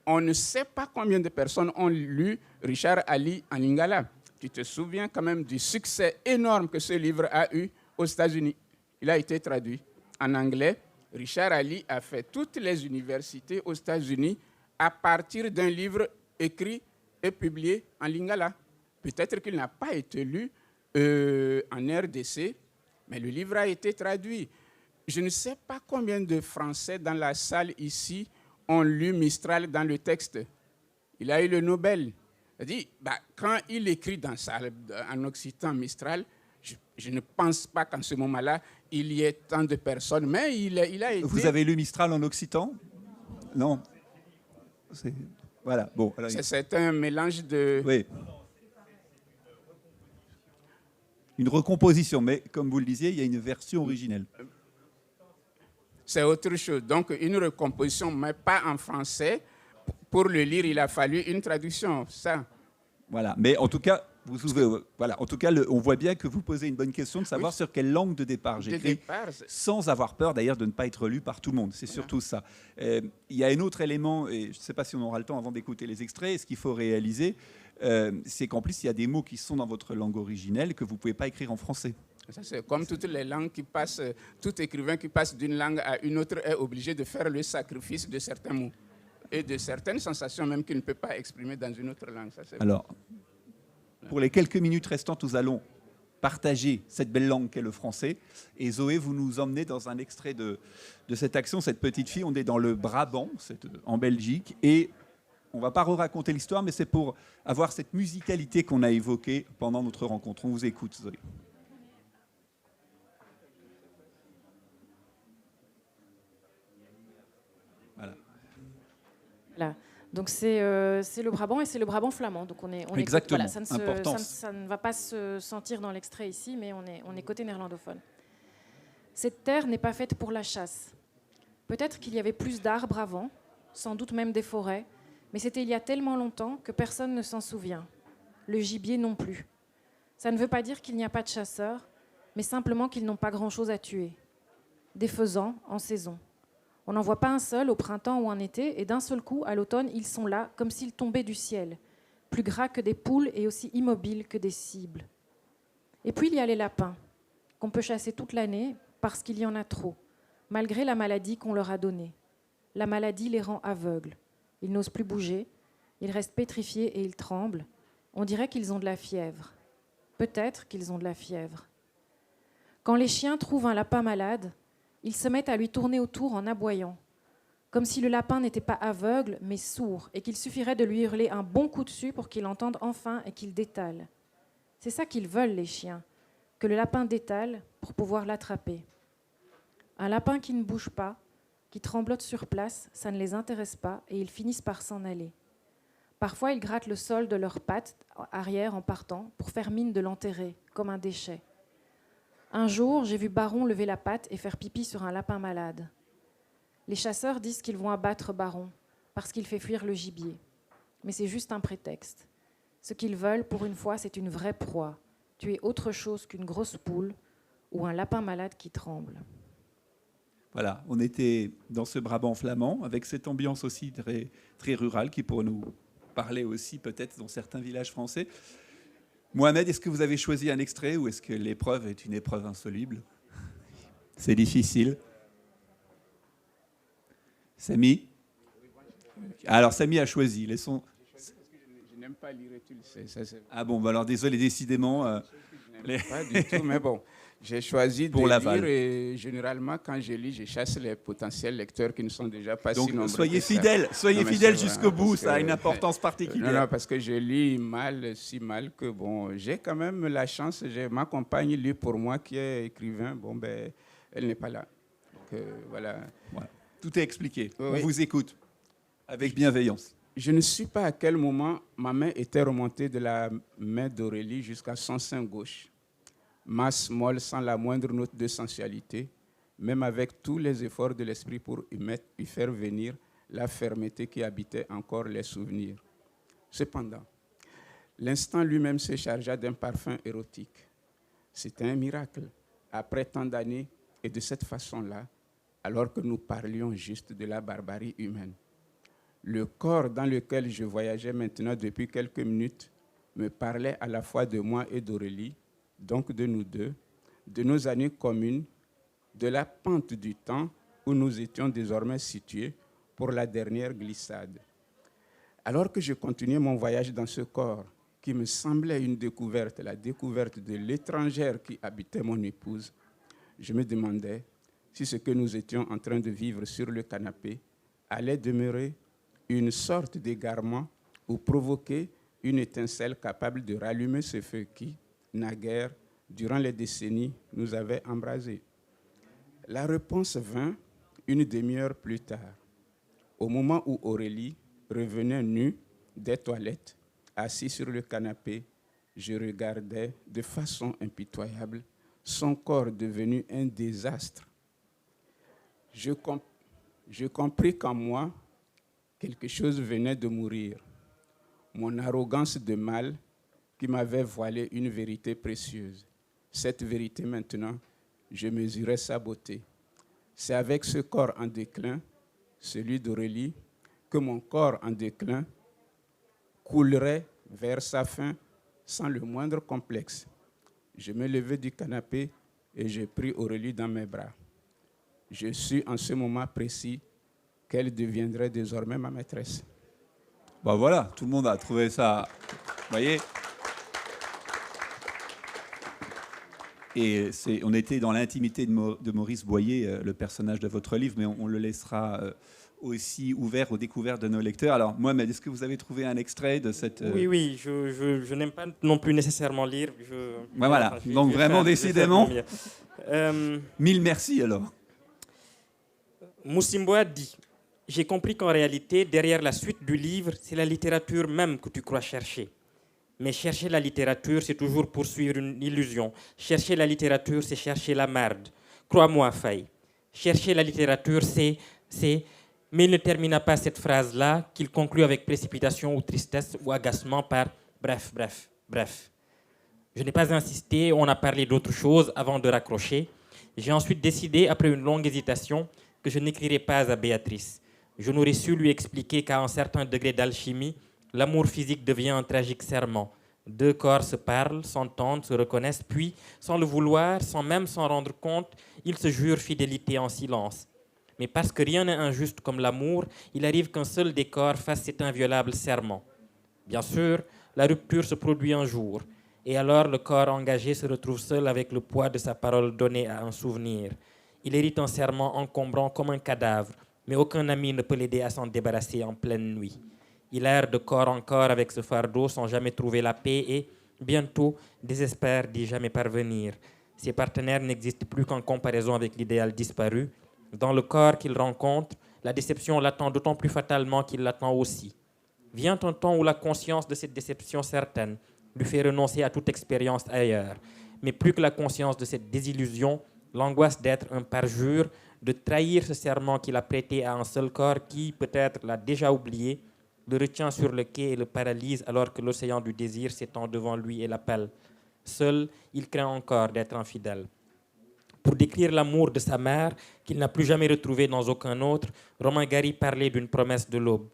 on ne sait pas combien de personnes ont lu Richard Ali en lingala. Tu te souviens quand même du succès énorme que ce livre a eu aux États-Unis. Il a été traduit en anglais. Richard Ali a fait toutes les universités aux États-Unis à partir d'un livre écrit et publié en lingala. Peut-être qu'il n'a pas été lu en RDC, mais le livre a été traduit. Je ne sais pas combien de Français dans la salle ici ont lu Mistral dans le texte. Il a eu le Nobel. Il dit, quand il écrit dans ça, en occitan Mistral, je ne pense pas qu'en ce moment-là, il y ait tant de personnes, mais il a été... Vous avez lu Mistral en occitan ? Non. Voilà. Bon, alors... C'est un mélange de... Oui. Une recomposition, mais comme vous le disiez, il y a une version originelle. C'est autre chose. Donc, une recomposition, mais pas en français. Pour le lire, il a fallu une traduction, ça. Voilà. Mais en tout cas, Vous ouvrez, voilà. En tout cas, on voit bien que vous posez une bonne question de savoir sur quelle langue de départ j'écris, sans avoir peur d'ailleurs de ne pas être lu par tout le monde. C'est surtout ça. Il y a un autre élément, et je ne sais pas si on aura le temps avant d'écouter les extraits, et ce qu'il faut réaliser, c'est qu'en plus, il y a des mots qui sont dans votre langue originelle que vous ne pouvez pas écrire en français. Ça, c'est comme toutes les langues qui passent, tout écrivain qui passe d'une langue à une autre est obligé de faire le sacrifice de certains mots et de certaines sensations même qu'il ne peut pas exprimer dans une autre langue. Ça, c'est Alors, pour les quelques minutes restantes, nous allons partager cette belle langue qu'est le français. Et Zoé, vous nous emmenez dans un extrait de cette action, cette petite fille. On est dans le Brabant, en Belgique, et on ne va pas raconter l'histoire, mais c'est pour avoir cette musicalité qu'on a évoquée pendant notre rencontre. On vous écoute, Zoé. Voilà. Donc c'est le Brabant et c'est le Brabant flamand. Donc exactement. Voilà, ça ne va pas se sentir dans l'extrait ici, mais on est côté néerlandophone. Cette terre n'est pas faite pour la chasse. Peut-être qu'il y avait plus d'arbres avant, sans doute même des forêts, mais c'était il y a tellement longtemps que personne ne s'en souvient. Le gibier non plus. Ça ne veut pas dire qu'il n'y a pas de chasseurs, mais simplement qu'ils n'ont pas grand-chose à tuer. Des faisans en saison. On n'en voit pas un seul au printemps ou en été, et d'un seul coup, à l'automne, ils sont là, comme s'ils tombaient du ciel, plus gras que des poules et aussi immobiles que des cibles. Et puis il y a les lapins, qu'on peut chasser toute l'année parce qu'il y en a trop, malgré la maladie qu'on leur a donnée. La maladie les rend aveugles. Ils n'osent plus bouger, ils restent pétrifiés et ils tremblent. On dirait qu'ils ont de la fièvre. Peut-être qu'ils ont de la fièvre. Quand les chiens trouvent un lapin malade, ils se mettent à lui tourner autour en aboyant, comme si le lapin n'était pas aveugle, mais sourd, et qu'il suffirait de lui hurler un bon coup dessus pour qu'il entende enfin et qu'il détale. C'est ça qu'ils veulent, les chiens, que le lapin détale pour pouvoir l'attraper. Un lapin qui ne bouge pas, qui tremblote sur place, ça ne les intéresse pas, et ils finissent par s'en aller. Parfois, ils grattent le sol de leurs pattes arrière en partant, pour faire mine de l'enterrer, comme un déchet. Un jour, j'ai vu Baron lever la patte et faire pipi sur un lapin malade. Les chasseurs disent qu'ils vont abattre Baron parce qu'il fait fuir le gibier. Mais c'est juste un prétexte. Ce qu'ils veulent, pour une fois, c'est une vraie proie. Tuer autre chose qu'une grosse poule ou un lapin malade qui tremble. Voilà, on était dans ce Brabant flamand, avec cette ambiance aussi très, très rurale qui pourrait nous parler aussi peut-être dans certains villages français. Mohamed, est-ce que vous avez choisi un extrait ou est-ce que l'épreuve est une épreuve insoluble? C'est difficile. Samy? Alors, Samy a choisi. Laissons... Je n'aime pas lire, tu le sais. Ah bon, bah alors désolé, décidément... Je n'aime pas du tout, mais bon. J'ai choisi de lire et généralement, quand je lis, je chasse les potentiels lecteurs qui ne sont déjà pas si nombreux. Donc, soyez fidèles jusqu'au bout, ça a une importance particulière. Non, parce que je lis si mal que, bon, j'ai quand même la chance, ma compagne lit pour moi qui est écrivain, bon, ben, elle n'est pas là. Donc, voilà. Tout est expliqué, on vous écoute, avec bienveillance. Je ne sais pas à quel moment ma main était remontée de la main d'Aurélie jusqu'à son sein gauche. Masse molle sans la moindre note de sensualité, même avec tous les efforts de l'esprit pour y faire venir la fermeté qui habitait encore les souvenirs. Cependant, l'instant lui-même se chargea d'un parfum érotique. C'était un miracle, après tant d'années et de cette façon-là, alors que nous parlions juste de la barbarie humaine. Le corps dans lequel je voyageais maintenant depuis quelques minutes me parlait à la fois de moi et d'Aurélie, donc de nous deux, de nos années communes, de la pente du temps où nous étions désormais situés pour la dernière glissade. Alors que je continuais mon voyage dans ce corps, qui me semblait une découverte, la découverte de l'étrangère qui habitait mon épouse, je me demandais si ce que nous étions en train de vivre sur le canapé allait demeurer une sorte d'égarement ou provoquer une étincelle capable de rallumer ce feu qui, naguère, durant les décennies, nous avait embrasés. La réponse vint une demi-heure plus tard, au moment où Aurélie revenait nue des toilettes, assise sur le canapé. Je regardais de façon impitoyable son corps devenu un désastre. Je compris qu'en moi, quelque chose venait de mourir. Mon arrogance de mâle qui m'avait voilé une vérité précieuse. Cette vérité maintenant, je mesurais sa beauté. C'est avec ce corps en déclin, celui d'Aurélie, que mon corps en déclin coulerait vers sa fin sans le moindre complexe. Je me levai du canapé et j'ai pris Aurélie dans mes bras. Je sus en ce moment précis qu'elle deviendrait désormais ma maîtresse. Bon, voilà, tout le monde a trouvé ça. Vous voyez ? Et on était dans l'intimité de Maurice Boyer, le personnage de votre livre, mais on le laissera aussi ouvert aux découvertes de nos lecteurs. Alors, Mohamed, est-ce que vous avez trouvé un extrait de cette... Oui, je n'aime pas non plus nécessairement lire. Voilà, donc vraiment, décidément, mille merci alors. Moussimboa dit « J'ai compris qu'en réalité, derrière la suite du livre, c'est la littérature même que tu crois chercher. Mais chercher la littérature, c'est toujours poursuivre une illusion. Chercher la littérature, c'est chercher la merde. Crois-moi, Faye. Chercher la littérature, c'est... Mais il ne termina pas cette phrase-là, qu'il conclut avec précipitation ou tristesse ou agacement par « bref, bref, bref ». Je n'ai pas insisté, on a parlé d'autre chose avant de raccrocher. J'ai ensuite décidé, après une longue hésitation, que je n'écrirais pas à Béatrice. Je n'aurais su lui expliquer qu'à un certain degré d'alchimie, l'amour physique devient un tragique serment. Deux corps se parlent, s'entendent, se reconnaissent, puis, sans le vouloir, sans même s'en rendre compte, ils se jurent fidélité en silence. Mais parce que rien n'est injuste comme l'amour, il arrive qu'un seul des corps fasse cet inviolable serment. Bien sûr, la rupture se produit un jour, et alors le corps engagé se retrouve seul avec le poids de sa parole donnée à un souvenir. Il hérite un serment encombrant comme un cadavre, mais aucun ami ne peut l'aider à s'en débarrasser en pleine nuit. Il erre de corps en corps avec ce fardeau sans jamais trouver la paix et, bientôt, désespère d'y jamais parvenir. Ses partenaires n'existent plus qu'en comparaison avec l'idéal disparu. Dans le corps qu'il rencontre, la déception l'attend d'autant plus fatalement qu'il l'attend aussi. Vient un temps où la conscience de cette déception certaine lui fait renoncer à toute expérience ailleurs. Mais plus que la conscience de cette désillusion, l'angoisse d'être un parjure, de trahir ce serment qu'il a prêté à un seul corps qui, peut-être, l'a déjà oublié, le retient sur le quai et le paralyse alors que l'océan du désir s'étend devant lui et l'appelle. Seul, il craint encore d'être infidèle. Pour décrire l'amour de sa mère, qu'il n'a plus jamais retrouvé dans aucun autre, Romain Gary parlait d'une promesse de l'aube.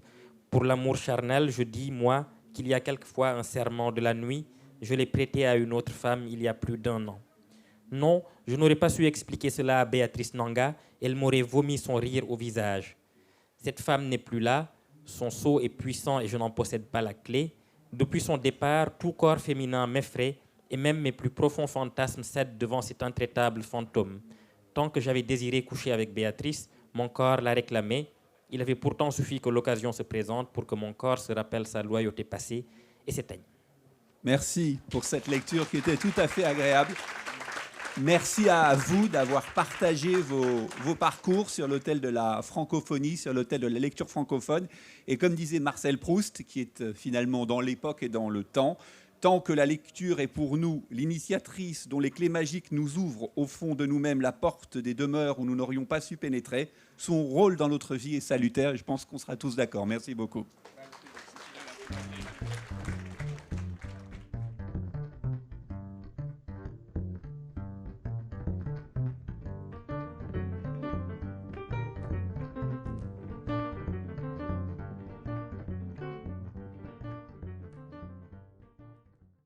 Pour l'amour charnel, je dis, moi, qu'il y a quelquefois un serment de la nuit, je l'ai prêté à une autre femme il y a plus d'1 an. Non, je n'aurais pas su expliquer cela à Béatrice Nanga, elle m'aurait vomi son rire au visage. Cette femme n'est plus là, son sceau est puissant et je n'en possède pas la clé. Depuis son départ, tout corps féminin m'effraie et même mes plus profonds fantasmes cèdent devant cet intraitable fantôme. Tant que j'avais désiré coucher avec Béatrice, mon corps l'a réclamé. Il avait pourtant suffi que l'occasion se présente pour que mon corps se rappelle sa loyauté passée et s'éteigne. Merci pour cette lecture qui était tout à fait agréable. Merci à vous d'avoir partagé vos parcours sur l'autel de la francophonie, sur l'autel de la lecture francophone. Et comme disait Marcel Proust, qui est finalement dans l'époque et dans le temps, tant que la lecture est pour nous l'initiatrice dont les clés magiques nous ouvrent au fond de nous-mêmes la porte des demeures où nous n'aurions pas su pénétrer, son rôle dans notre vie est salutaire et je pense qu'on sera tous d'accord. Merci beaucoup. Merci.